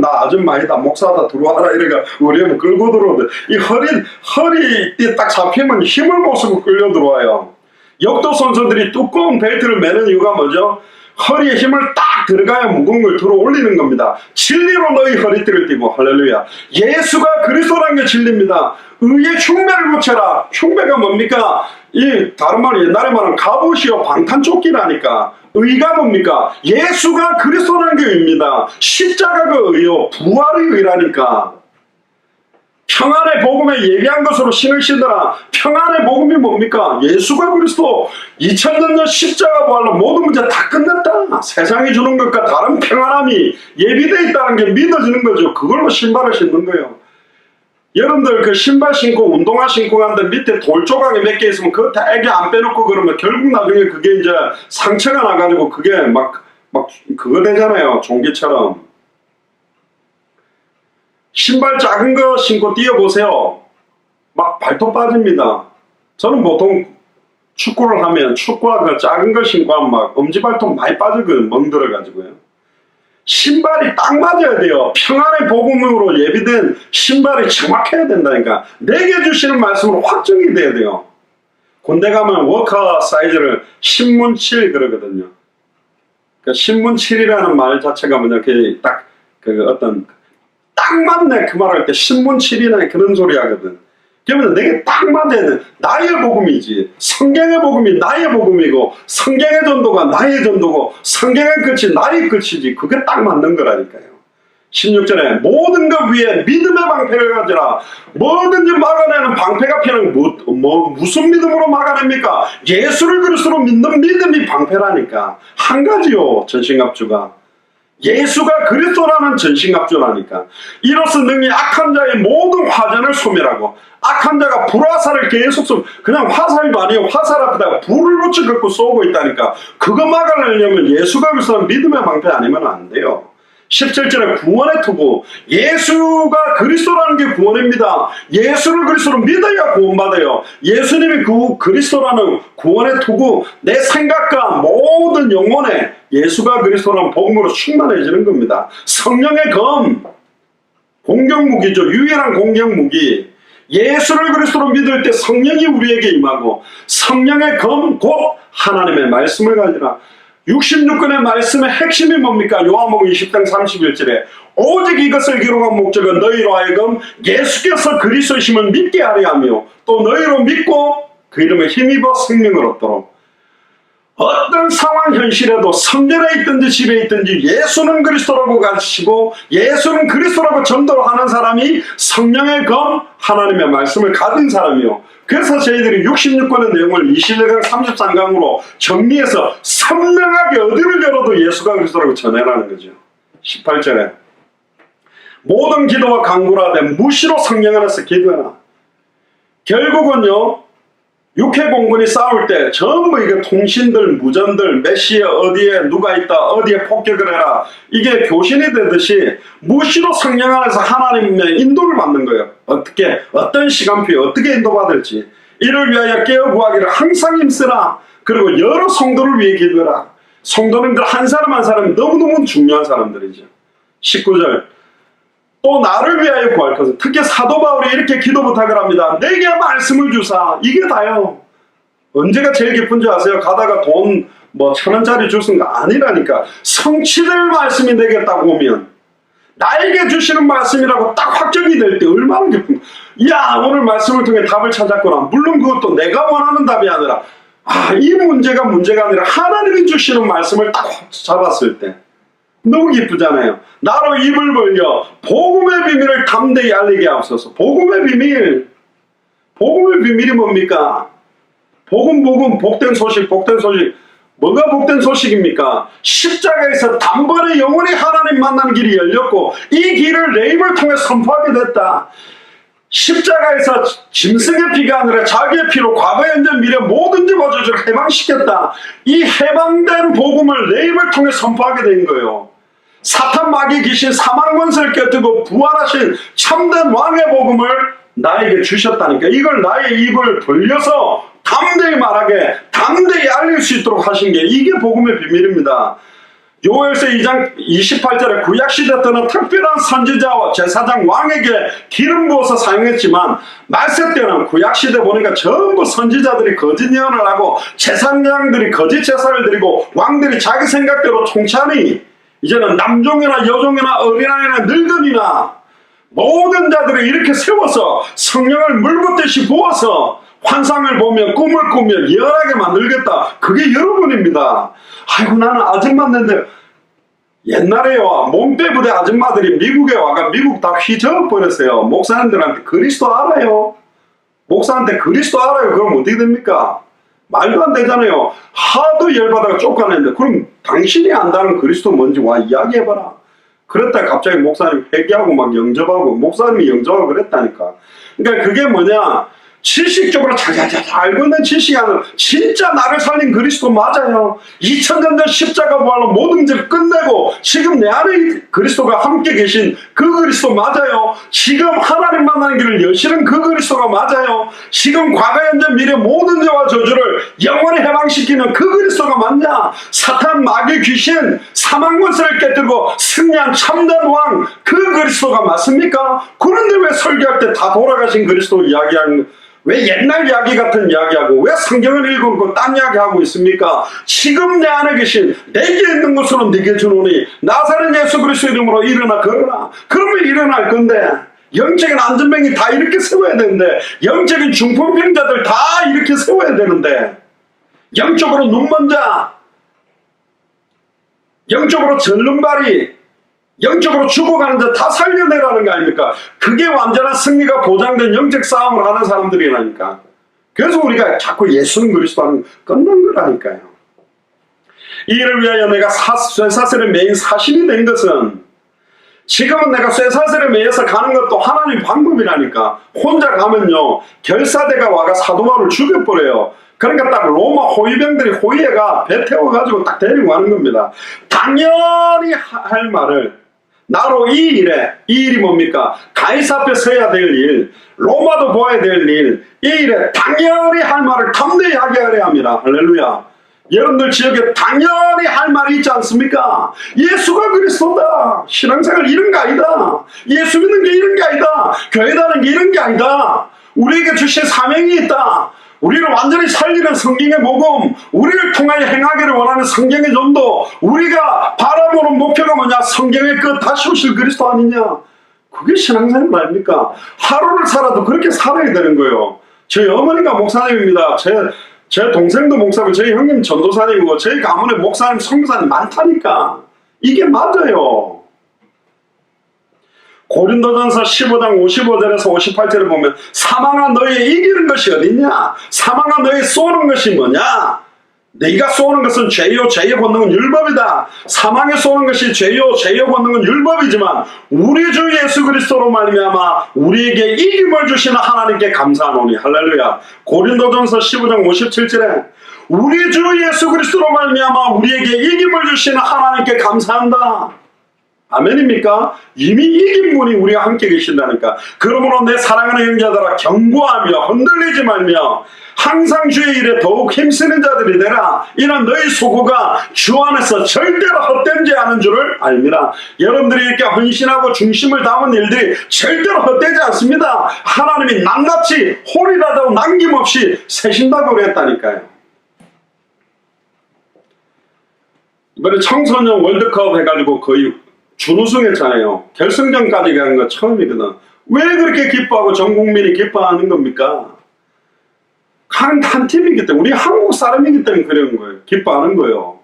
S1: 나 아줌마이다 목사다 들어와라 이래가 우리 어머니 끌고 들어오대. 이 허리띠 딱 잡히면 힘을 못 쓰고 끌려 들어와요. 역도 선수들이 두꺼운 벨트를 매는 이유가 뭐죠? 허리에 힘을 딱 들어가야 무거운 걸 들어 올리는 겁니다. 진리로 너희 허리띠를 띠고 할렐루야. 예수가 그리스도라는 게 진리입니다. 의의 흉배를 붙여라. 흉배가 뭡니까? 이 다른 말 옛날에 말하는 갑옷이요 방탄조끼라니까. 의가 뭡니까? 예수가 그리스도라는 게 의입니다. 십자가가 의요 부활의 의라니까. 평안의 복음에 예비한 것으로 신을 신으라. 평안의 복음이 뭡니까? 예수가 그리스도 2000년 전 십자가 부활로 모든 문제 다 끝났다. 세상이 주는 것과 다른 평안함이 예비되어 있다는 게 믿어지는 거죠. 그걸로 신발을 신는 거예요. 여러분들 그 신발 신고 운동화 신고 가는데 밑에 돌 조각이 몇 개 있으면 그거 다 애기 안 빼놓고 그러면 결국 나중에 그게 이제 상처가 나가지고 그게 막 그거 되잖아요. 종기처럼. 신발 작은 거 신고 뛰어보세요. 막 발톱 빠집니다. 저는 보통 축구를 하면 축구화 그 작은 거 신고 하면 막 엄지발톱 많이 빠지거든. 멍들어가지고요. 신발이 딱 맞아야 돼요. 평안의 복음으로 예비된 신발이 정확해야 된다니까. 내게 주시는 말씀으로 확정이 돼야 돼요. 군대 가면 워커 사이즈를 신문7 그러거든요. 그러니까 신문7이라는 말 자체가 뭐냐, 딱 맞네 그 말할 때 신문7이나 그런 소리 하거든. 그러면 내게 딱 맞아야 돼. 나의 복음이지. 성경의 복음이 나의 복음이고, 성경의 전도가 나의 전도고, 성경의 끝이 나의 끝이지. 그게 딱 맞는 거라니까요. 16절에 모든 것 위에 믿음의 방패를 가지라. 뭐든지 막아내는 방패가 필요한 무슨 믿음으로 막아냅니까? 예수를 그리스도로 믿는 믿음이 방패라니까. 한 가지요, 전신갑주가. 예수가 그리스도라는 전신갑주라니까. 이로써 능히 악한 자의 모든 화전을 소멸하고, 악한 자가 불화살을 계속 쏘면, 그냥 화살도 아니에요. 화살 앞에다가 불을 붙여 갖고 쏘고 있다니까. 그거 막아내려면 예수가 그리스도라는 믿음의 방패 아니면 안 돼요. 17절에 구원의 투구. 예수가 그리스도라는 게 구원입니다. 예수를 그리스도로 믿어야 구원받아요. 예수님이 그리스도라는 구원의 투구, 내 생각과 모든 영혼에 예수가 그리스도라는 복음으로 충만해지는 겁니다. 성령의 검, 공격무기죠. 유일한 공격무기. 예수를 그리스도로 믿을 때 성령이 우리에게 임하고, 성령의 검 곧 하나님의 말씀을 가지라. 66권의 말씀의 핵심이 뭡니까? 요한복음 20장 31절에 오직 이것을 기록한 목적은 너희로 하여금 예수께서 그리스도이심을 믿게 하려 하며, 또 너희로 믿고 그 이름에 힘입어 생명을 얻도록. 어떤 상황 현실에도 성전에 있든지 집에 있든지 예수는 그리스도라고 가르치고 예수는 그리스도라고 전도를 하는 사람이 성령의 검 하나님의 말씀을 가진 사람이요. 그래서 저희들이 66권의 내용을 21강 33강으로 정리해서 선명하게 어디를 열어도 예수가 그리스도라고 전해라는 거죠. 18절에 모든 기도와 간구를 하되 무시로 성령 안에서 기도해라. 결국은요, 육해공군이 싸울 때 전부 이게 통신들, 무전들, 몇 시에 어디에 누가 있다, 어디에 폭격을 해라, 이게 교신이 되듯이 무시로 성령 안에서 하나님의 인도를 받는 거예요. 어떻게, 어떤 시간표에 어떻게 인도받을지. 이를 위하여 깨어 구하기를 항상 힘쓰라. 그리고 여러 성도를 위해 기도해라. 성도님들 한 사람 한 사람이 너무너무 중요한 사람들이죠. 19절 또 나를 위하여 구할 것은, 특히 사도 바울이 이렇게 기도 부탁을 합니다. 내게 말씀을 주사. 이게 다요. 언제가 제일 기쁜지 아세요? 가다가 돈 1,000원짜리 주신 거 아니라니까. 성취될 말씀이 내게 딱 오면, 나에게 주시는 말씀이라고 딱 확정이 될 때 얼마나 기쁜가. 야, 오늘 말씀을 통해 답을 찾았구나. 물론 그것도 내가 원하는 답이 아니라, 이 문제가 아니라 하나님이 주시는 말씀을 딱 잡았을 때 너무 기쁘잖아요. 나로 입을 벌려 복음의 비밀을 담대히 알리게 하옵소서. 복음의 비밀. 복음의 비밀이 뭡니까? 복음, 복된 소식. 뭐가 복된 소식입니까? 십자가에서 단번에 영원히 하나님 만나는 길이 열렸고, 이 길을 내 입을 통해 선포하게 됐다. 십자가에서 짐승의 피가 아니라 자기의 피로 과거, 현재, 미래 모든 저주를 해방시켰다. 이 해방된 복음을 내 입을 통해 선포하게 된 거예요. 사탄, 마귀, 귀신, 사망 권세를 깨뜨고 부활하신 참된 왕의 복음을 나에게 주셨다니까. 이걸 나의 입을 벌려서 담대히 말하게, 담대히 알릴 수 있도록 하신 게, 이게 복음의 비밀입니다. 요엘서 2장 28절에 구약시대 때는 특별한 선지자와 제사장 왕에게 기름 부어서 사용했지만, 말세 때는 구약시대 보니까 전부 선지자들이 거짓 예언을 하고 제사장들이 거짓 제사를 드리고 왕들이 자기 생각대로 통치하니, 이제는 남종이나 여종이나 어린아이나 늙은이나 모든 자들을 이렇게 세워서 성령을 물붓듯이 부어서 환상을 보며 꿈을 꾸며 예언하게 만들겠다. 그게 여러분입니다. 아이고, 나는 아줌마인데. 옛날에요, 몸빼부대 아줌마들이 미국에 와가 미국 다 휘저어버렸어요. 목사님들한테 그리스도 알아요? 목사한테 그리스도 알아요? 그럼 어떻게 됩니까? 말도 안 되잖아요. 하도 열받아가 쫓아내는데, 그럼 당신이 안다는 그리스도 뭔지 와 이야기해봐라. 그랬다 갑자기 목사님 회개하고 막 영접하고, 목사님이 영접하고 그랬다니까. 그러니까 그게 뭐냐, 지식적으로 자자자 알고 있는 지식이 아니라 진짜 나를 살린 그리스도 맞아요. 2000년 전 십자가 부활로 모든 죄를 끝내고 지금 내 안에 그리스도가 함께 계신 그 그리스도 맞아요. 지금 하나님 만나는 길을 여시는 그 그리스도가 맞아요. 지금 과거 현재 미래 모든 죄와 저주를 영원히 해방시키는 그 그리스도가 맞냐? 사탄 마귀 귀신 사망 권세를 깨뜨리고 승리한 참된 왕 그 그리스도가 맞습니까? 그런데 왜 설교할 때 다 돌아가신 그리스도 이야기하는 왜 옛날 이야기 같은 이야기하고 왜 성경을 읽고 딴 이야기하고 있습니까? 지금 내 안에 계신 내게 있는 것으로 네게 주노니 나사렛 예수 그리스도 이름으로 일어나 걸어라. 그러면 일어날 건데 영적인 안전병이 다 이렇게 세워야 되는데 영적인 중풍병자들 다 이렇게 세워야 되는데 영적으로 눈먼 자 영적으로 절름발이 영적으로 죽어가는 자 다 살려내라는 거 아닙니까? 그게 완전한 승리가 보장된 영적 싸움을 하는 사람들이라니까. 그래서 우리가 자꾸 예수는 그리스도 하는 끝난 거라니까요. 이 일을 위하여 내가 쇠사슬에 매인 사신이 된 것은 지금은 내가 쇠사슬에 매여서 가는 것도 하나님의 방법이라니까. 혼자 가면요 결사대가 와가 사도 바울을 죽여버려요. 그러니까 딱 로마 호위병들이 호위해가 배 태워가지고 딱 데리고 가는 겁니다. 당연히 할 말을 나로 이 일이 뭡니까? 가이사 앞에 서야 될 일, 로마도 보아야 될 일, 이 일에 당연히 할 말을 담대히 하게 합니다. 할렐루야. 여러분들 지역에 당연히 할 말이 있지 않습니까? 예수가 그리스도다. 신앙생활 이런 게 아니다. 예수 믿는 게 이런 게 아니다. 교회 다니는 게 이런 게 아니다. 우리에게 주신 사명이 있다. 우리를 완전히 살리는 성경의 복음, 우리를 통하여 행하기를 원하는 성경의 전도, 우리가 바라보는 목표가 뭐냐? 성경의 끝 다시 오실 그리스도 아니냐? 그게 신앙생활 아닙니까? 하루를 살아도 그렇게 살아야 되는 거예요. 저희 어머니가 목사님입니다. 제 동생도 목사고 저희 형님 전도사님이고 저희 가문에 목사님, 선교사님 많다니까. 이게 맞아요. 고린도전서 15장 55절에서 58절을 보면 사망아 너희 이기는 것이 어딨냐? 사망아 너희 쏘는 것이 뭐냐? 네가 쏘는 것은 죄요 죄의 권능은 율법이다. 사망에 쏘는 것이 죄요 죄의 권능은 율법이지만 우리 주 예수 그리스도로 말미암아 우리에게 이김을 주시는 하나님께 감사하노니. 할렐루야. 고린도전서 15장 57절에 우리 주 예수 그리스도로 말미암아 우리에게 이김을 주시는 하나님께 감사한다. 아멘입니까? 이미 이긴 분이 우리와 함께 계신다니까. 그러므로 내 사랑하는 형제들아 경고하며 흔들리지 말며 항상 주의 일에 더욱 힘쓰는 자들이 되라. 이는 너희 소고가 주 안에서 절대로 헛되지 않은 줄을 알미라. 여러분들이 이렇게 헌신하고 중심을 담은 일들이 절대로 헛되지 않습니다. 하나님이 낱낱이 홀이라도 남김없이 세신다고 그랬다니까요. 이번에 청소년 월드컵 해가지고 거의 준우승했잖아요. 결승전까지 간 거 처음이거든. 왜 그렇게 기뻐하고 전 국민이 기뻐하는 겁니까? 한 팀이기 때문에, 우리 한국 사람이기 때문에 그런 거예요. 기뻐하는 거예요.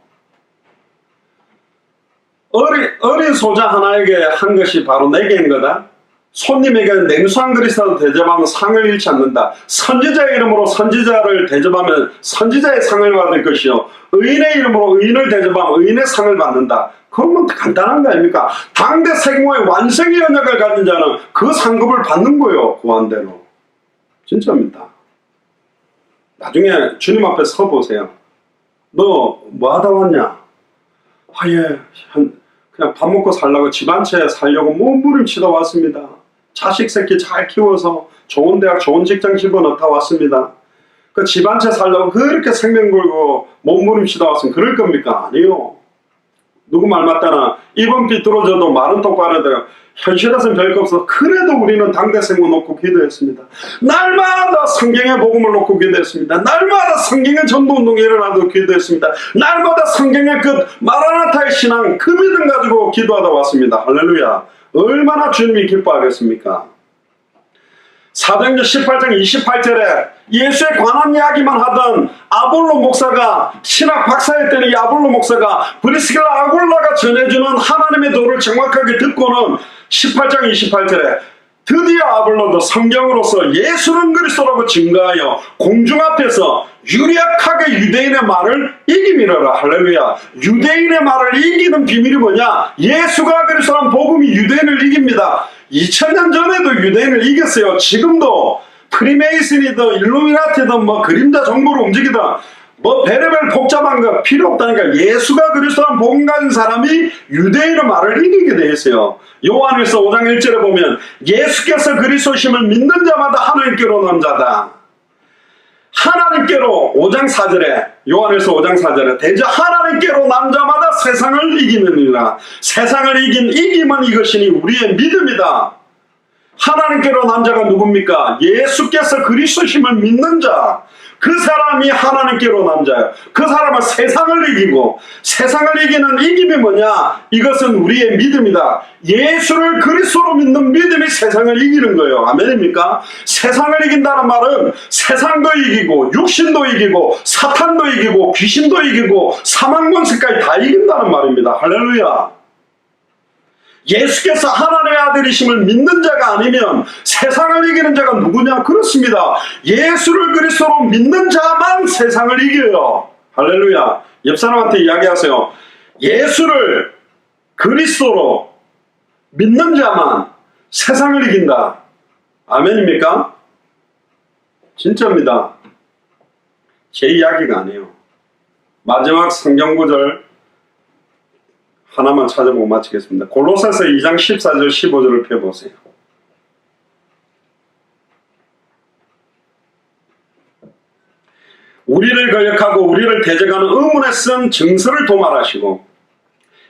S1: 어린 소자 하나에게 한 것이 바로 내게 한 거다. 손님에게 냉수 한 그릇이라도 대접하면 상을 잃지 않는다. 선지자의 이름으로 선지자를 대접하면 선지자의 상을 받을 것이요 의인의 이름으로 의인을 대접하면 의인의 상을 받는다. 그건 간단한 거 아닙니까? 당대 세공의 완성의 연약을 가진 자는 그 상급을 받는 거예요. 고한대로. 진짜입니다. 나중에 주님 앞에 서 보세요. 너 뭐 하다 왔냐? 예, 그냥 밥 먹고 살려고 집 한 채 살려고 몸부림치다 왔습니다. 자식 새끼 잘 키워서 좋은 대학 좋은 직장 집어넣다 왔습니다. 그 집 한 채 살려고 그렇게 생명 걸고 몸부림치다 왔으면 그럴 겁니까? 아니요. 누구 말 맞다나 이번 삐뚤어져도 말은 똑바로 돼요. 현실에서는 별거 없어. 그래도 우리는 당대생을 놓고 기도했습니다. 날마다 성경의 복음을 놓고 기도했습니다. 날마다 성경의 전도운동이 일어나도 기도했습니다. 날마다 성경의 그 마라나타의 신앙 그 믿음 가지고 기도하다 왔습니다. 할렐루야. 얼마나 주님이 기뻐하겠습니까? 사도행전 18장 28절에 예수에 관한 이야기만 하던 아볼로 목사가 신학 박사였던 이 아볼로 목사가 브리스길라 아굴라가 전해주는 하나님의 도를 정확하게 듣고는 18장 28절에 드디어 아볼로도 성경으로서 예수는 그리스도라고 증거하여 공중 앞에서 유력하게 유대인의 말을 이기미러라. 할렐루야. 유대인의 말을 이기는 비밀이 뭐냐? 예수가 그리스도라는 복음이 유대인을 이깁니다. 2000년 전에도 유대인을 이겼어요. 지금도 프리메이슨이든 일루미나티든 뭐 그림자 정보로 움직이든 뭐 별의별 복잡한 거 필요 없다니까. 예수가 그리스도란 복음 가진 사람이 유대인의 말을 이기게 돼 있어요. 요한일서 5장 1절에 보면 예수께서 그리스도심을 믿는 자마다 하나님께로 난 자다. 하나님께로 5장 4절에 요한일서 5장 4절에 대저 하나님께로 난 자마다 세상을 이기느니라. 세상을 이김은 이것이니 우리의 믿음이다. 하나님께로 난 자가 누굽니까? 예수께서 그리스도심을 믿는 자. 그 사람이 하나님께로 난 자예요. 그 사람은 세상을 이기고, 세상을 이기는 이김이 뭐냐? 이것은 우리의 믿음이다. 예수를 그리스도로 믿는 믿음이 세상을 이기는 거예요. 아멘입니까? 세상을 이긴다는 말은 세상도 이기고 육신도 이기고 사탄도 이기고 귀신도 이기고 사망권세까지 다 이긴다는 말입니다. 할렐루야. 예수께서 하나님의 아들이심을 믿는 자가 아니면 세상을 이기는 자가 누구냐? 그렇습니다. 예수를 그리스도로 믿는 자만 세상을 이겨요. 할렐루야. 옆 사람한테 이야기하세요. 예수를 그리스도로 믿는 자만 세상을 이긴다. 아멘입니까? 진짜입니다. 제 이야기가 아니에요. 마지막 성경 구절 하나만 찾아보고 마치겠습니다. 골로새서 2장 14절 15절을 펴보세요. 우리를 거역하고 우리를 대적하는 의문에 쓴 증서를 도말하시고,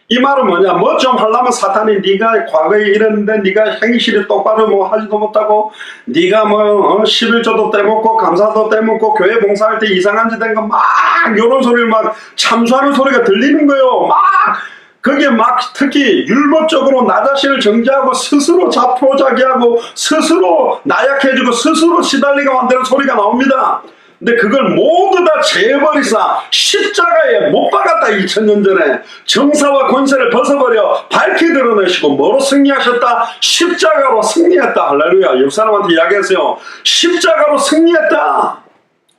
S1: 이 말은 뭐냐? 뭐 좀 하려면 사탄이 네가 과거에 이랬는데 네가 행실이 똑바로 뭐 하지도 못하고 네가 뭐 11조도 떼먹고 감사도 떼먹고 교회 봉사할 때 이상한 짓 된 거 막 이런 소리를 막 참수하는 소리가 들리는 거예요. 막 그게 막 특히 율법적으로 나 자신을 정죄하고 스스로 자포자기하고 스스로 나약해지고 스스로 시달리게 만드는 소리가 나옵니다. 근데 그걸 모두 다 제해버리사 십자가에 못 박았다. 2000년 전에 정사와 권세를 벗어버려 밝히 드러내시고 뭐로 승리하셨다? 십자가로 승리했다. 할렐루야. 옆 사람한테 이야기하세요. 십자가로 승리했다.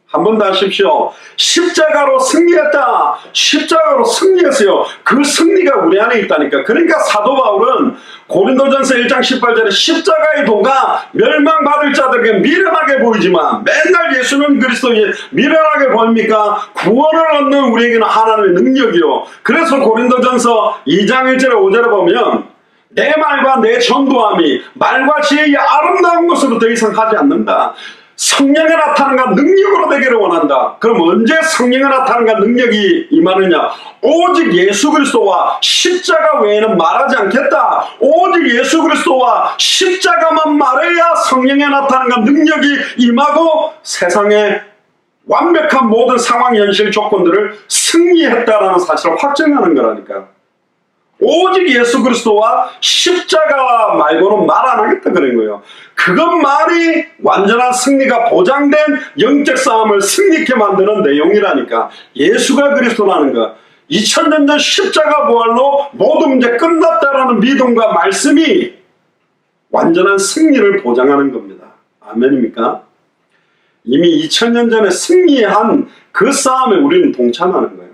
S1: 한 번 더 하십시오. 십자가로 승리했다. 십자가로 승리했어요. 그 승리가 우리 안에 있다니까. 그러니까 사도 바울은 고린도전서 1장 18절에 십자가의 도가 멸망받을 자들에게 미련하게 보이지만 맨날 예수는 그리스도에 미련하게 보입니까? 구원을 얻는 우리에게는 하나님의 능력이요. 그래서 고린도전서 2장 1절에 5절에 보면 내 말과 내 전도함이 말과 지혜의 아름다운 것으로 더 이상 하지 않는다. 성령의 나타남과 능력으로 되기를 원한다. 그럼 언제 성령의 나타남과 능력이 임하느냐? 오직 예수 그리스도와 십자가 외에는 말하지 않겠다. 오직 예수 그리스도와 십자가만 말해야 성령의 나타남과 능력이 임하고 세상의 완벽한 모든 상황, 현실, 조건들을 승리했다라는 사실을 확정하는 거라니까. 오직 예수 그리스도와 십자가 말고는 말 안 하겠다 그런 거예요. 그것만이 완전한 승리가 보장된 영적 싸움을 승리케 만드는 내용이라니까. 예수가 그리스도라는 거, 2000년 전 십자가 부활로 모든 문제 끝났다라는 믿음과 말씀이 완전한 승리를 보장하는 겁니다. 아멘입니까? 이미 2000년 전에 승리한 그 싸움에 우리는 동참하는 거예요.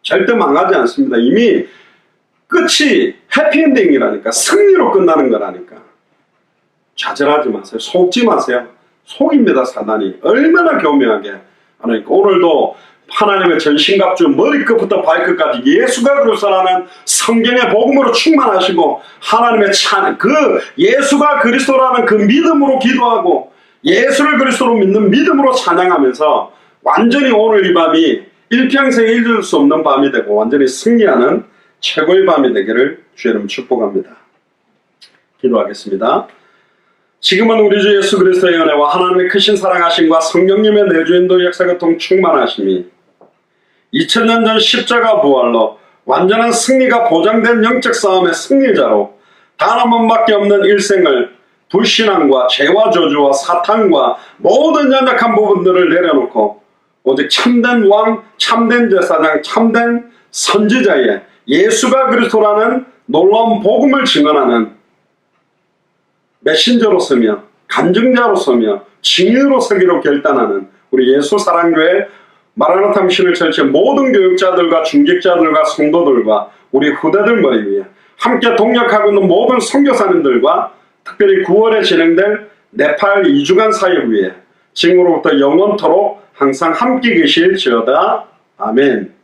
S1: 절대 망하지 않습니다. 이미 끝이 해피엔딩이라니까. 승리로 끝나는 거라니까. 좌절하지 마세요. 속지 마세요. 속입니다. 사단이 얼마나 교묘하게 하나니까. 오늘도 하나님의 전신갑주 머리끝부터 발끝까지 예수가 그리스도라는 성경의 복음으로 충만하시고 하나님의 그 예수가 그리스도라는 그 믿음으로 기도하고 예수를 그리스도로 믿는 믿음으로 찬양하면서 완전히 오늘 이 밤이 일평생에 잊을 수 없는 밤이 되고 완전히 승리하는 최고의 밤이 되기를 주의 이름 축복합니다. 기도하겠습니다. 지금은 우리 주 예수 그리스도의 은혜와 하나님의 크신 사랑하심과 성령님의 내주인도 역사교통 충만하심이 2000년 전 십자가 부활로 완전한 승리가 보장된 영적 싸움의 승리자로 단 한 번밖에 없는 일생을 불신앙과 죄와 저주와 사탄과 모든 연약한 부분들을 내려놓고 오직 참된 왕, 참된 제사장, 참된 선지자의 예수가 그리스도라는 놀라운 복음을 증언하는 메신저로서며 간증자로서며 증인으로서기로 결단하는 우리 예수 사랑교회 마라나타 미션을 전체 모든 교육자들과 중직자들과 성도들과 우리 후대들 머리 위에 함께 동역하고 있는 모든 선교사님들과 특별히 9월에 진행될 네팔 2주간 사역 위에 지금으로부터 영원토록 항상 함께 계실지어다. 아멘.